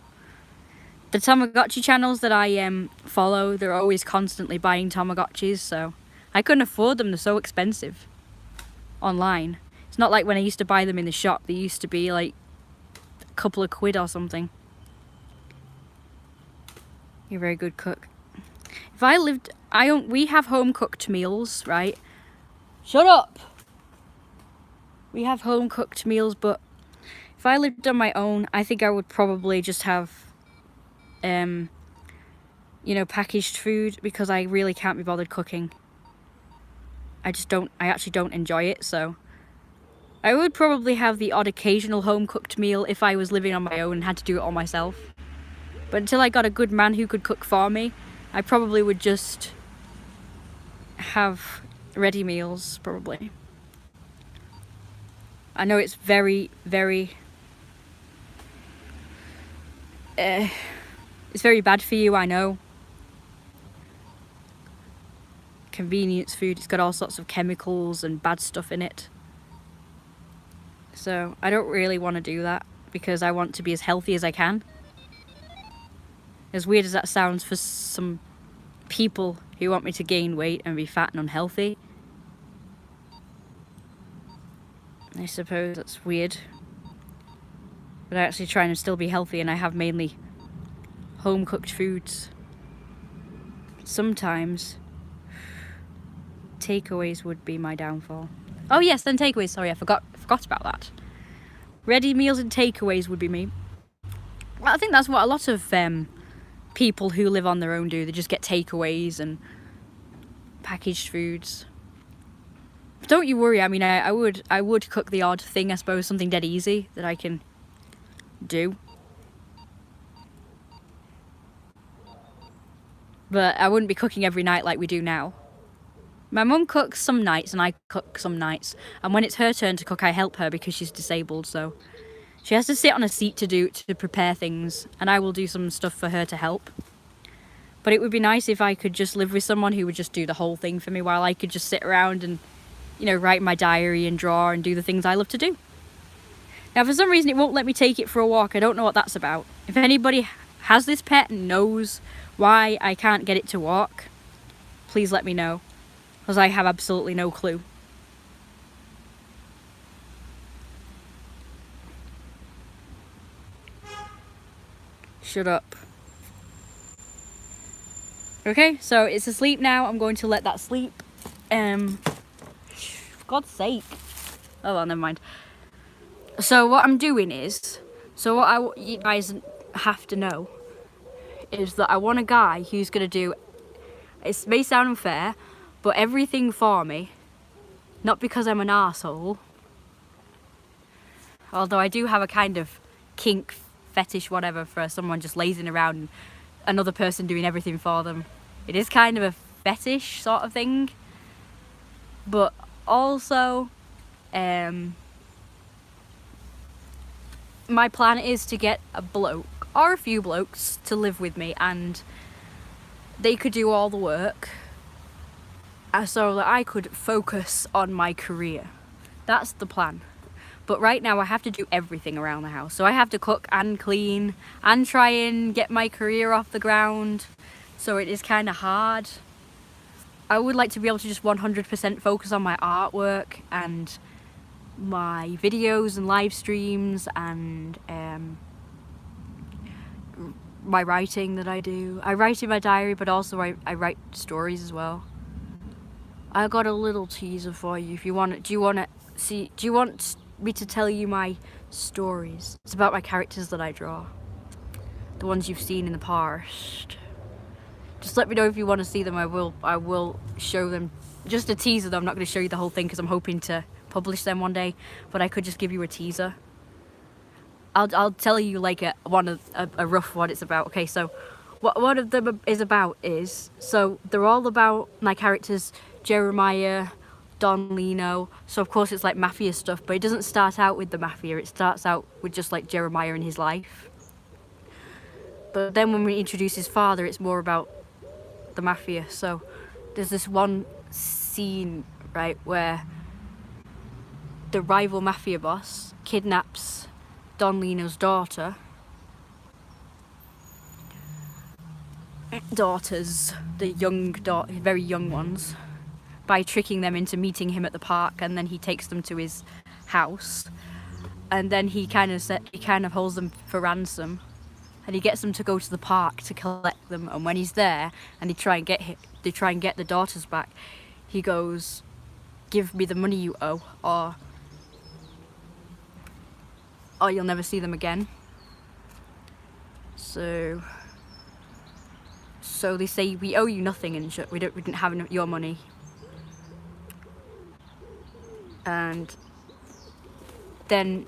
S1: The Tamagotchi channels that I follow, they're always constantly buying Tamagotchis, so I couldn't afford them, they're so expensive online. It's not like when I used to buy them in the shop, they used to be like a couple of quid or something. You're a very good cook. If I lived, we have home cooked meals, right? Shut up! We have home cooked meals, but if I lived on my own, I think I would probably just have, you know, packaged food, because I really can't be bothered cooking. I actually don't enjoy it, so I would probably have the odd occasional home cooked meal if I was living on my own and had to do it all myself. But until I got a good man who could cook for me, I probably would just have ready meals, probably. I know it's very, very... it's very bad for you, I know. Convenience food, it's got all sorts of chemicals and bad stuff in it. So I don't really want to do that because I want to be as healthy as I can. As weird as that sounds for some people who want me to gain weight and be fat and unhealthy, I suppose that's weird. But I actually try and still be healthy, and I have mainly home cooked foods. Sometimes takeaways would be my downfall. Oh yes, then takeaways, sorry, I forgot about that. Ready meals and takeaways would be me. Well, I think that's what a lot of people who live on their own do. They just get takeaways and packaged foods. Don't you worry, I mean, I would cook the odd thing, I suppose, something dead easy that I can do. But I wouldn't be cooking every night like we do now. My mum cooks some nights and I cook some nights. And when it's her turn to cook, I help her because she's disabled, so she has to sit on a seat to prepare things, and I will do some stuff for her to help. But it would be nice if I could just live with someone who would just do the whole thing for me while I could just sit around and, you know, write my diary and draw and do the things I love to do. Now, for some reason, it won't let me take it for a walk. I don't know what that's about. If anybody has this pet and knows why I can't get it to walk, please let me know, because I have absolutely no clue. Shut up. Okay, so it's asleep now. I'm going to let that sleep. For God's sake. Oh well, never mind. So what I'm doing is, what you guys have to know is that I want a guy who's going to do, it may sound unfair, but everything for me. Not because I'm an arsehole. Although I do have a kind of kink, fetish, whatever, for someone just lazing around and another person doing everything for them. It is kind of a fetish sort of thing. But also, my plan is to get a bloke or a few blokes to live with me, and they could do all the work so that I could focus on my career. That's the plan. But right now I have to do everything around the house. So I have to cook and clean and try and get my career off the ground. So it is kind of hard. I would like to be able to just 100% focus on my artwork and my videos and live streams and my writing that I do. I write in my diary, but also I write stories as well. I got a little teaser for you if you want it. Do you want me to tell you my stories? It's about my characters that I draw. The ones you've seen in the past. Just let me know if you want to see them. I will show them. Just a teaser though. I'm not going to show you the whole thing because I'm hoping to publish them one day, but I could just give you a teaser. I'll tell you like a rough what it's about. Okay, so what one of them is about is, so they're all about my characters, Jeremiah, Don Lino. So of course it's like mafia stuff, but it doesn't start out with the mafia. It starts out with just like Jeremiah and his life. But then when we introduce his father, it's more about the mafia. So there's this one scene, right, where the rival mafia boss kidnaps Don Lino's daughters, the very young ones, by tricking them into meeting him at the park, and then he takes them to his house, and then he kind of holds them for ransom, and he gets them to go to the park to collect them. And when he's there and they try and get the daughters back, he goes, "Give me the money you owe, or you'll never see them again." So they say, "We owe you nothing, and we didn't have your money." And then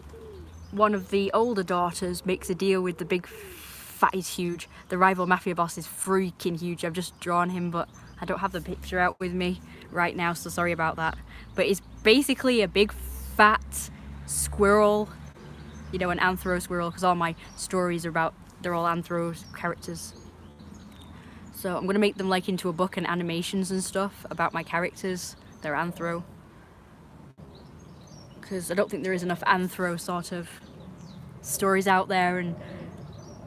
S1: one of the older daughters makes a deal with the big fat, he's huge. The rival mafia boss is freaking huge. I've just drawn him, but I don't have the picture out with me right now, so sorry about that. But it's basically a big fat squirrel, you know, an anthro squirrel, because all my stories are about, they're all anthro characters. So I'm gonna make them like into a book and animations and stuff about my characters. They're anthro. because I don't think there is enough anthro sort of stories out there and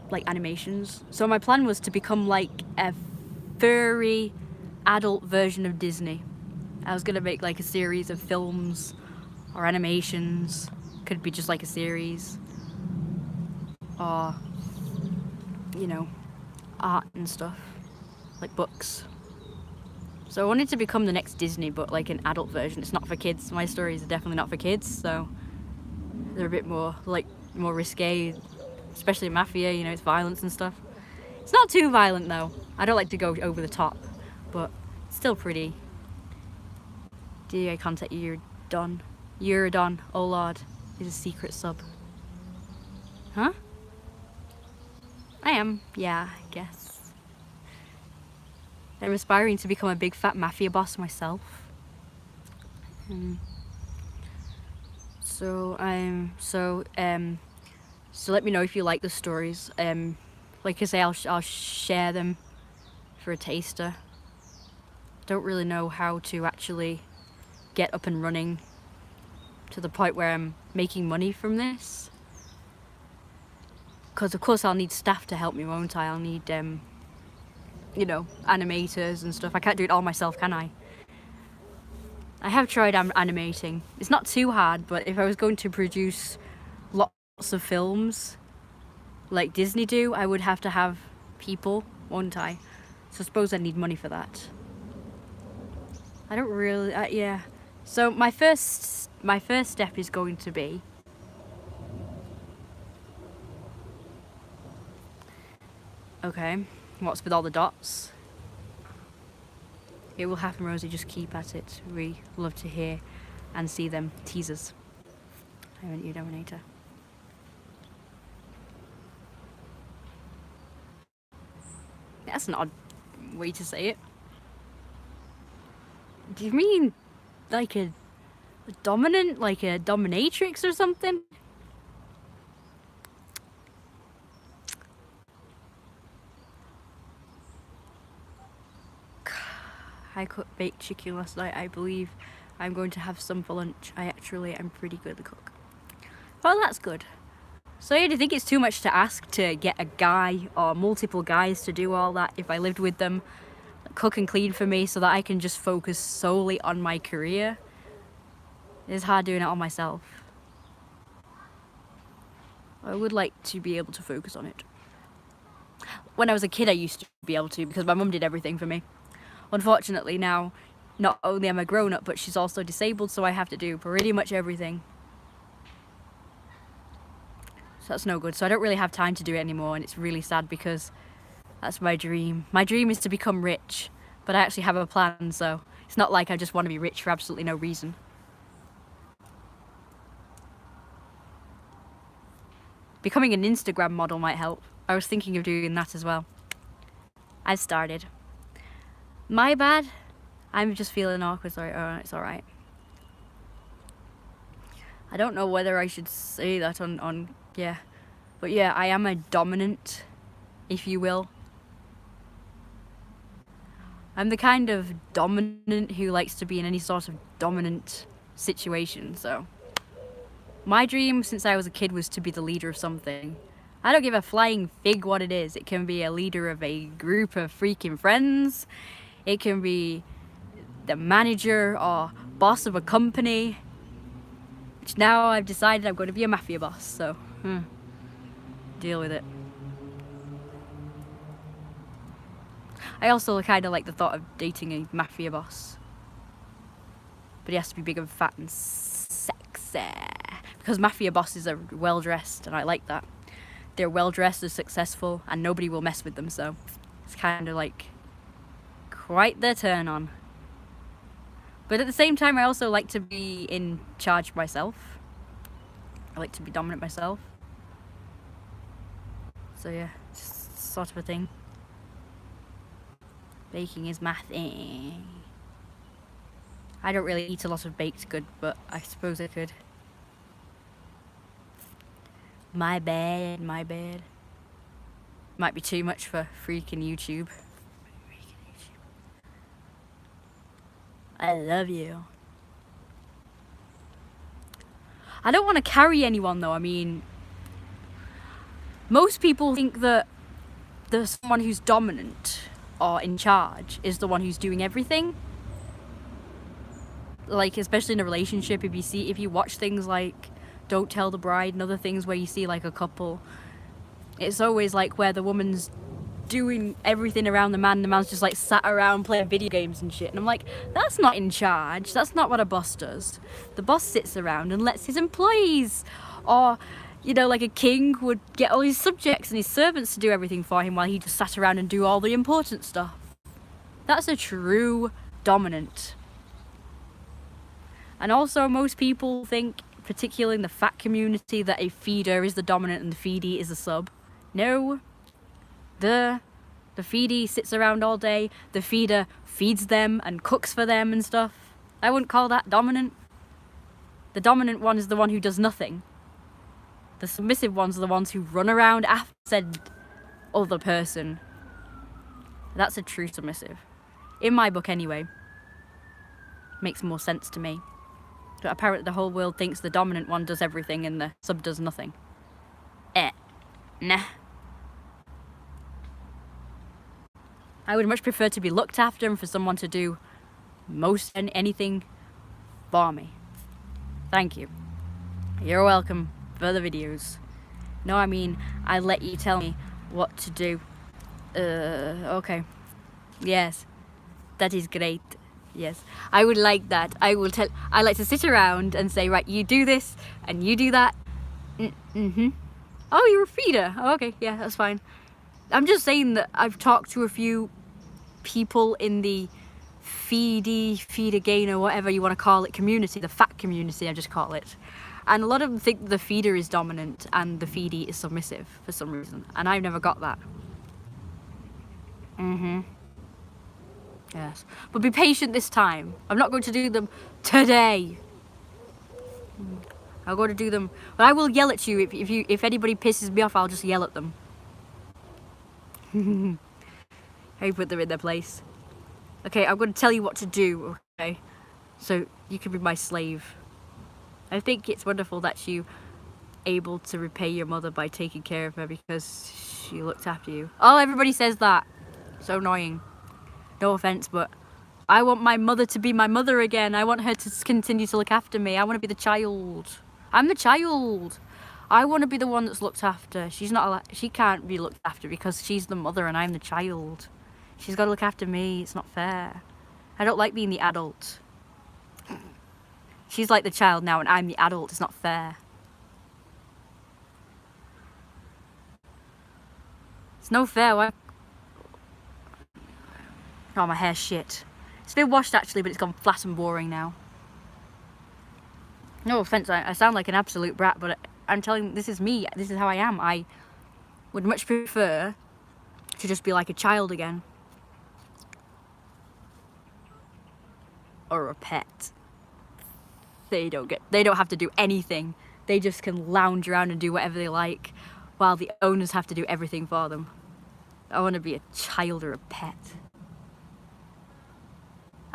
S1: like animations. So my plan was to become like a furry adult version of Disney. I was gonna make like a series of films or animations. Could be just like a series, or you know, art and stuff, like books. So I wanted to become the next Disney, but like an adult version. It's not for kids. My stories are definitely not for kids, so they're a bit more risque, especially Mafia, you know, it's violence and stuff. It's not too violent though. I don't like to go over the top, but it's still pretty. DA contact Eurodon. Eurodon, oh lord, is a secret sub. Huh? I am, yeah, I guess. I'm aspiring to become a big fat mafia boss myself. So let me know if you like the stories. Like I say, I'll share them for a taster. Don't really know how to actually get up and running to the point where I'm making money from this. Because of course I'll need staff to help me, won't I? I'll need, you know, animators and stuff. I can't do it all myself, can I? I have tried animating. It's not too hard, but if I was going to produce lots of films like Disney do, I would have to have people, won't I? So I suppose I need money for that. I don't really, yeah. So my first step is going to be okay, what's with all the dots? It will happen, Rosie, just keep at it. We love to hear and see them teasers. Haven't you, Dominator? That's an odd way to say it. Do you mean like a dominant, like a dominatrix or something? I cooked baked chicken last night. I believe I'm going to have some for lunch. I actually am pretty good at the cook. Well, that's good. So yeah, do you think it's too much to ask to get a guy or multiple guys to do all that if I lived with them, cook and clean for me so that I can just focus solely on my career? It's hard doing it all myself. I would like to be able to focus on it. When I was a kid, I used to be able to because my mum did everything for me. Unfortunately now, not only am I grown up, but she's also disabled, so I have to do pretty much everything. So that's no good. So I don't really have time to do it anymore, and it's really sad because that's my dream. My dream is to become rich, but I actually have a plan, so it's not like I just want to be rich for absolutely no reason. Becoming an Instagram model might help. I was thinking of doing that as well. I've started. My bad. I'm just feeling awkward. Sorry. It's alright. I don't know whether I should say that on yeah. But yeah, I am a dominant, if you will. I'm the kind of dominant who likes to be in any sort of dominant situation, so. My dream since I was a kid was to be the leader of something. I don't give a flying fig what it is. It can be a leader of a group of freaking friends. It can be the manager or boss of a company. Which now I've decided I'm going to be a mafia boss, so deal with it. I also kind of like the thought of dating a mafia boss. But he has to be big and fat and sexy. Because mafia bosses are well dressed, and I like that. They're well dressed, they're successful, and nobody will mess with them, so it's kind of like quite the turn on. But at the same time, I also like to be in charge myself. I like to be dominant myself. So yeah, just sort of a thing. Baking is my thing. I don't really eat a lot of baked good, but I suppose I could. My bad, my bad. Might be too much for freaking YouTube. I love you. I don't want to carry anyone though. I mean, most people think that the someone who's dominant or in charge is the one who's doing everything. Like, especially in a relationship, if you watch things like Don't Tell the Bride and other things where you see like a couple, it's always like where the woman's doing everything around the man, the man's just like sat around playing video games and shit. And I'm like, that's not in charge. That's not what a boss does. The boss sits around and lets his employees, or you know, like a king would get all his subjects and his servants to do everything for him while he just sat around and do all the important stuff. That's a true dominant. And also, most people think, particularly in the fat community, that a feeder is the dominant and the feedee is the sub. No. The feedee sits around all day. The feeder feeds them and cooks for them and stuff. I wouldn't call that dominant. The dominant one is the one who does nothing. The submissive ones are the ones who run around after said other person. That's a true submissive. In my book, anyway. Makes more sense to me. But apparently the whole world thinks the dominant one does everything and the sub does nothing. Nah. I would much prefer to be looked after and for someone to do anything for me. Thank you. You're welcome for the videos. No, I mean, I let you tell me what to do. Okay. Yes. That is great. Yes. I would like that. I like to sit around and say, right, you do this and you do that. Mm-hmm. Oh, you're a feeder. Oh, okay. Yeah, that's fine. I'm just saying that I've talked to a few people in the feeder gainer, whatever you want to call it, community, the fat community, I just call it. And a lot of them think the feeder is dominant and the feedee is submissive for some reason. And I've never got that. Mm-hmm. Yes. But be patient this time. I'm not going to do them today. I'll go to do them. But I will yell at you if anybody pisses me off, I'll just yell at them. I put them in their place. Okay, I'm going to tell you what to do, okay? So you can be my slave. I think it's wonderful that you able to repay your mother by taking care of her because she looked after you. Oh, everybody says that. So annoying. No offense, but I want my mother to be my mother again. I want her to continue to look after me. I want to be the child. I'm the child. I want to be the one that's looked after. She's not allowed, she can't be looked after because she's the mother and I'm the child. She's got to look after me. It's not fair. I don't like being the adult. She's like the child now and I'm the adult. It's not fair. It's no fair. Why? Oh, my hair's shit. It's been washed actually, but it's gone flat and boring now. No offense, I sound like an absolute brat, but I'm telling you, this is me. This is how I am. I would much prefer to just be like a child again. Or a pet. They don't have to do anything. They just can lounge around and do whatever they like, while the owners have to do everything for them. I want to be a child or a pet.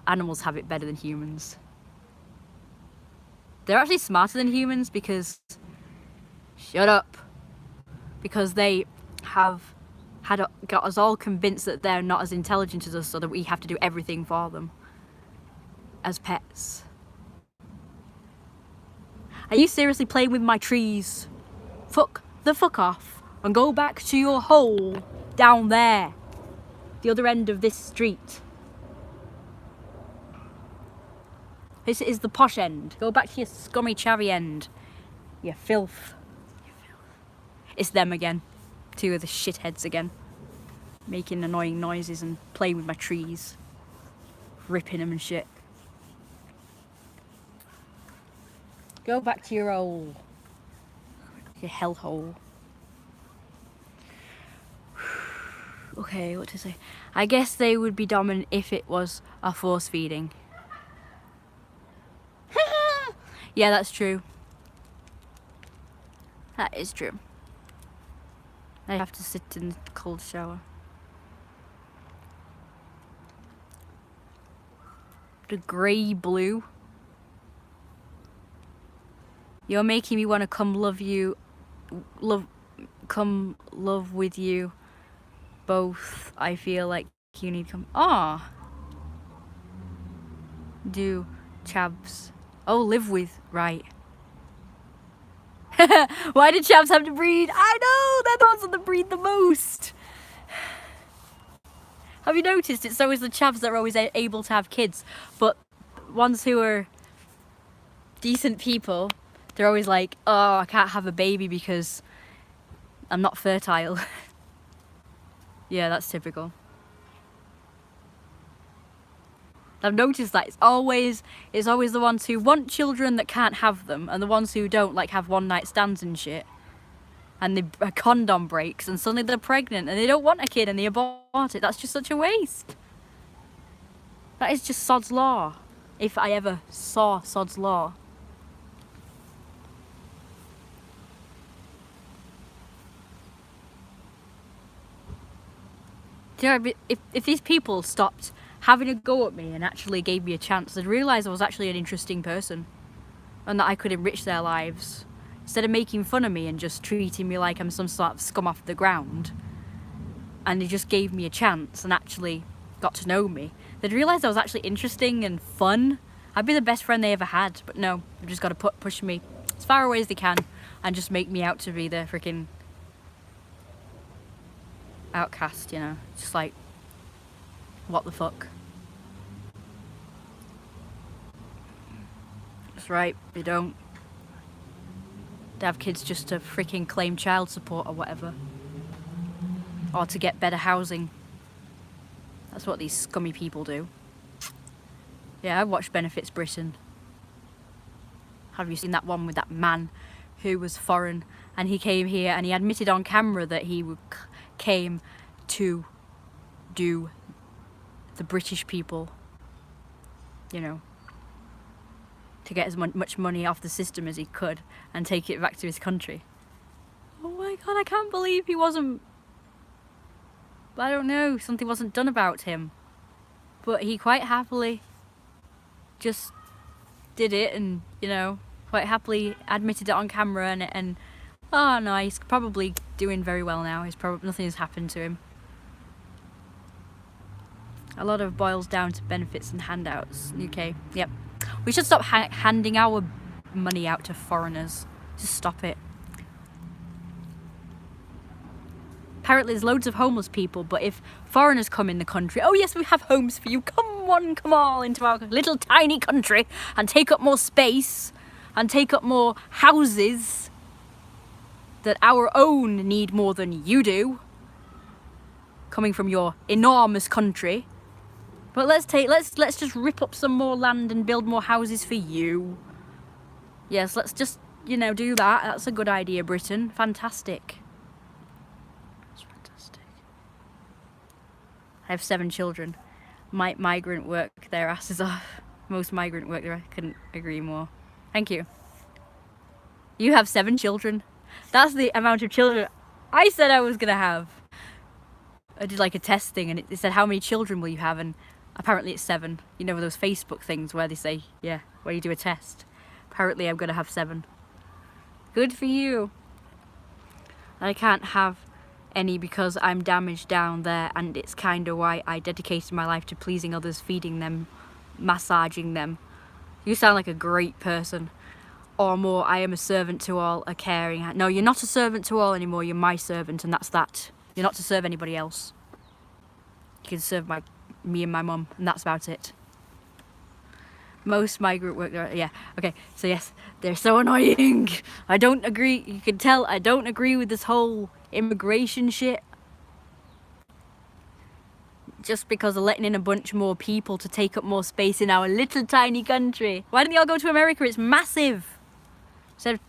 S1: Animals have it better than humans. They're actually smarter than humans because... Shut up. Because they have got us all convinced that they're not as intelligent as us, so that we have to do everything for them. As pets. Are you seriously playing with my trees? Fuck the fuck off and go back to your hole down there. The other end of this street. This is the posh end. Go back to your scummy chavvy end. You filth. It's them again. Two of the shitheads again. Making annoying noises and playing with my trees. Ripping them and shit. Go back to your hole. Your hellhole. Okay, what to say? I guess they would be dominant if it was a force feeding. Yeah, that's true. That is true. I have to sit in the cold shower. The grey blue. You're making me want to come love you, come love with you both. I feel like you need come. Ah, do chavs. Oh, live with, right. Why did chavs have to breed? I know, they're the ones that breed the most. Have you noticed it's always the chavs that are always able to have kids, but ones who are decent people, they're always like, oh, I can't have a baby because I'm not fertile. Yeah, that's typical. I've noticed that it's always the ones who want children that can't have them, and the ones who don't, like, have one night stands and shit, and a condom breaks and suddenly they're pregnant and they don't want a kid and they abort it. That's just such a waste. That is just sod's law, if I ever saw sod's law. Do you know, if these people stopped having a go at me and actually gave me a chance, they'd realise I was actually an interesting person and that I could enrich their lives. Instead of making fun of me and just treating me like I'm some sort of scum off the ground, and they just gave me a chance and actually got to know me, they'd realise I was actually interesting and fun. I'd be the best friend they ever had, but no, they've just got to push me as far away as they can and just make me out to be the freaking outcast, you know, just like, what the fuck. That's right, they don't. They have kids just to freaking claim child support or whatever, or to get better housing. That's what these scummy people do. Yeah, I watched Benefits Britain. Have you seen that one with that man who was foreign and he came here and he admitted on camera that he came to do the British people, you know, to get as much money off the system as he could and take it back to his country. Oh my god, I can't believe he wasn't, I don't know, something wasn't done about him. But he quite happily just did it and, you know, quite happily admitted it on camera and oh no, he's probably doing very well now. Nothing has happened to him. A lot of boils down to benefits and handouts. UK, yep. We should stop handing our money out to foreigners. Just stop it. Apparently there's loads of homeless people, but if foreigners come in the country, oh yes, we have homes for you. Come all into our little tiny country and take up more space and take up more houses that our own need more than you do, coming from your enormous country. But let's just rip up some more land and build more houses for you. Yes, let's just, you know, do that. That's a good idea, Britain. Fantastic. That's fantastic. I have 7 children. Migrant work their asses off. Most migrant work their, I couldn't agree more. Thank you. You have 7 children. That's the amount of children I said I was gonna have. I did like a test thing and it said, how many children will you have? And apparently it's 7. You know those Facebook things where they say, yeah, where you do a test. Apparently I'm gonna have 7. Good for you. I can't have any because I'm damaged down there, and it's kinda why I dedicated my life to pleasing others, feeding them, massaging them. You sound like a great person. Or more, I am a servant to all, a caring. No, you're not a servant to all anymore, you're my servant, and that's that. You're not to serve anybody else. You can serve me and my mum, and that's about it. Most migrant work, yeah, okay, so yes, they're so annoying. I don't agree, you can tell I don't agree with this whole immigration shit. Just because of letting in a bunch more people to take up more space in our little tiny country. Why don't they all go to America? It's massive. Instead of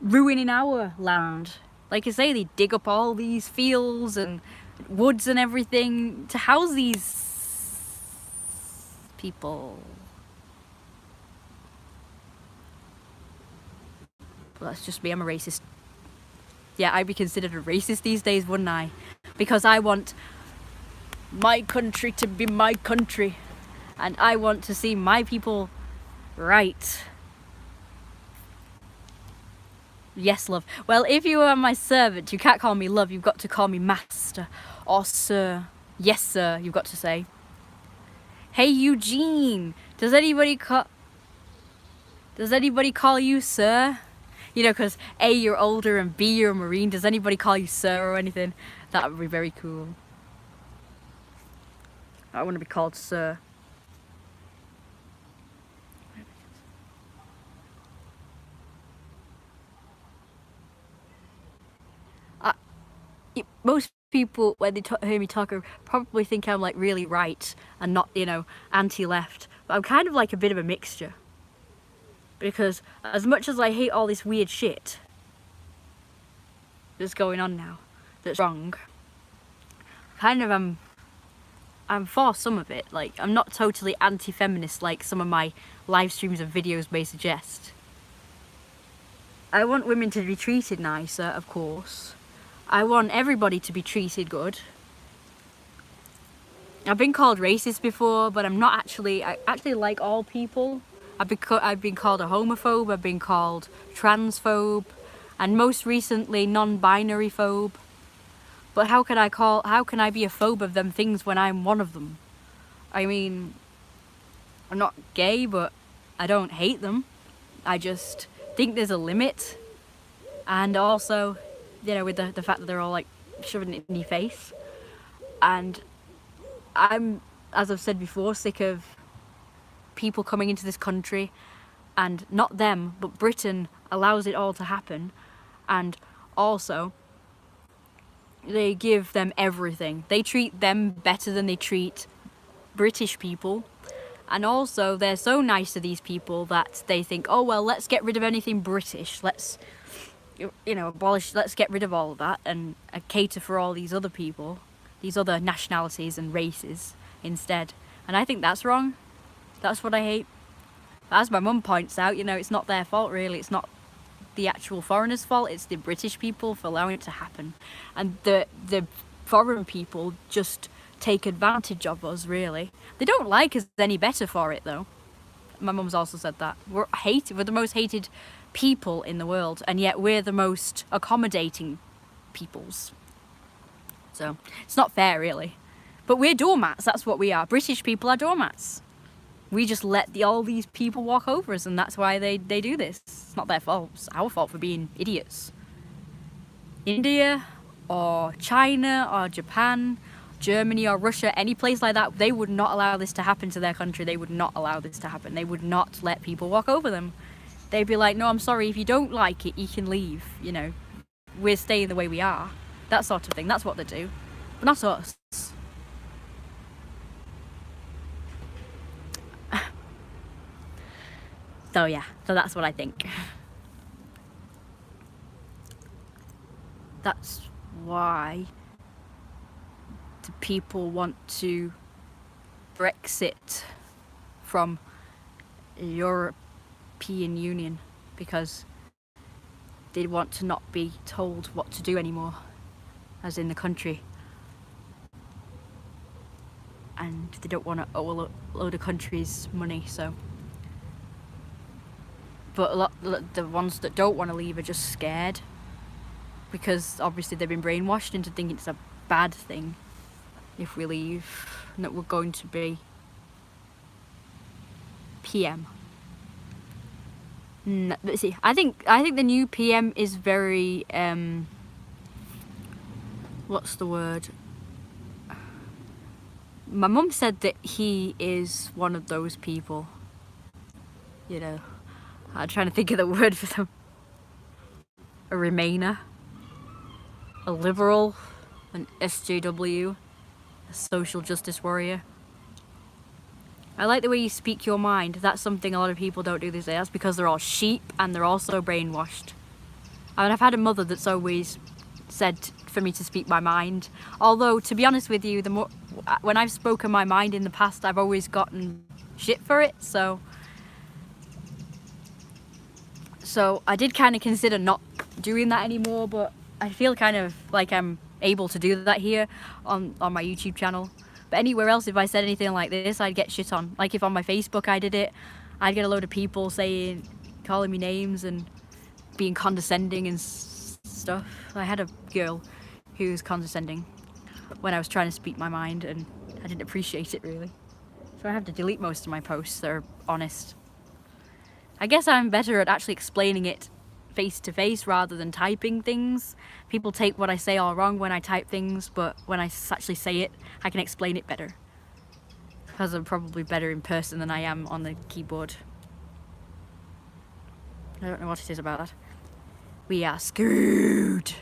S1: ruining our land. Like I say, they dig up all these fields and woods and everything to house these people. Well, that's just me, I'm a racist. Yeah, I'd be considered a racist these days, wouldn't I? Because I want my country to be my country. And I want to see my people right. Yes, love. Well, if you are my servant, you can't call me love. You've got to call me master or sir. Yes, sir. You've got to say. Hey, Eugene. Does anybody call you sir? You know, because A, you're older, and B, you're a Marine. Does anybody call you sir or anything? That would be very cool. I want to be called sir. Most people, when they hear me talk, probably think I'm like really right and not, you know, anti-left. But I'm kind of like a bit of a mixture. Because as much as I hate all this weird shit that's going on now, that's wrong, kind of I'm for some of it. Like, I'm not totally anti-feminist like some of my live streams and videos may suggest. I want women to be treated nicer, of course. I want everybody to be treated good. I've been called racist before, but I'm not actually. I actually like all people. I've been called a homophobe. I've been called transphobe, and most recently non-binary phobe. But how can I be a phobe of them things when I'm one of them? I mean, I'm not gay, but I don't hate them. I just think there's a limit, and also, you know, with the fact that they're all like shoving it in your face. And I'm, as I've said before, sick of people coming into this country, and not them, but Britain allows it all to happen. And also, they give them everything. They treat them better than they treat British people. And also, they're so nice to these people that they think, oh well, let's get rid of anything British. Let's, you know, let's get rid of all of that and cater for all these other people, these other nationalities and races instead. And I think that's wrong. That's what I hate. As my mum points out, you know, it's not their fault really. It's not the actual foreigners' fault. It's the British people for allowing it to happen. And the foreign people just take advantage of us, really. They don't like us any better for it, though. My mum's also said that. We're the most hated people in the world, and yet we're the most accommodating peoples. So it's not fair, really. But we're doormats. That's what we are. British people are doormats. We just let all these people walk over us, and that's why they do this. It's not their fault. It's our fault for being idiots. India or China or Japan, Germany or Russia, any place like that, they would not allow this to happen to their country. They would not allow this to happen. They would not let people walk over them. They'd be like, no, I'm sorry, if you don't like it, you can leave, you know. We're staying the way we are. That sort of thing. That's what they do. But not us. So yeah, so that's what I think. That's why the people want to Brexit from European Union, because they want to not be told what to do anymore, as in the country. And they don't want to owe a load of countries money, so. But the ones that don't want to leave are just scared, because obviously they've been brainwashed into thinking it's a bad thing if we leave, and that we're going to be PM. Let's see. I think the new PM is very what's the word? My mum said that he is one of those people. You know, I'm trying to think of the word for them. A Remainer, a liberal, an SJW, a social justice warrior. I like the way you speak your mind. That's something a lot of people don't do these days. That's because they're all sheep and they're also brainwashed. I mean, I've had a mother that's always said for me to speak my mind. Although, to be honest with you, when I've spoken my mind in the past, I've always gotten shit for it. So I did kind of consider not doing that anymore, but I feel kind of like I'm able to do that here on my YouTube channel. But anywhere else, if I said anything like this, I'd get shit on. Like if on my Facebook I did it, I'd get a load of people calling me names and being condescending and stuff. I had a girl who was condescending when I was trying to speak my mind, and I didn't appreciate it really. So I have to delete most of my posts that are honest. I guess I'm better at actually explaining it face to face rather than typing things. People take what I say all wrong when I type things, but when I actually say it, I can explain it better. Because I'm probably better in person than I am on the keyboard. I don't know what it is about that. We are screwed.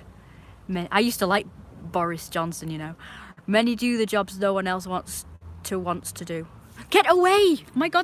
S1: I used to like Boris Johnson, you know. Many do the jobs no one else wants to do. Get away! My God.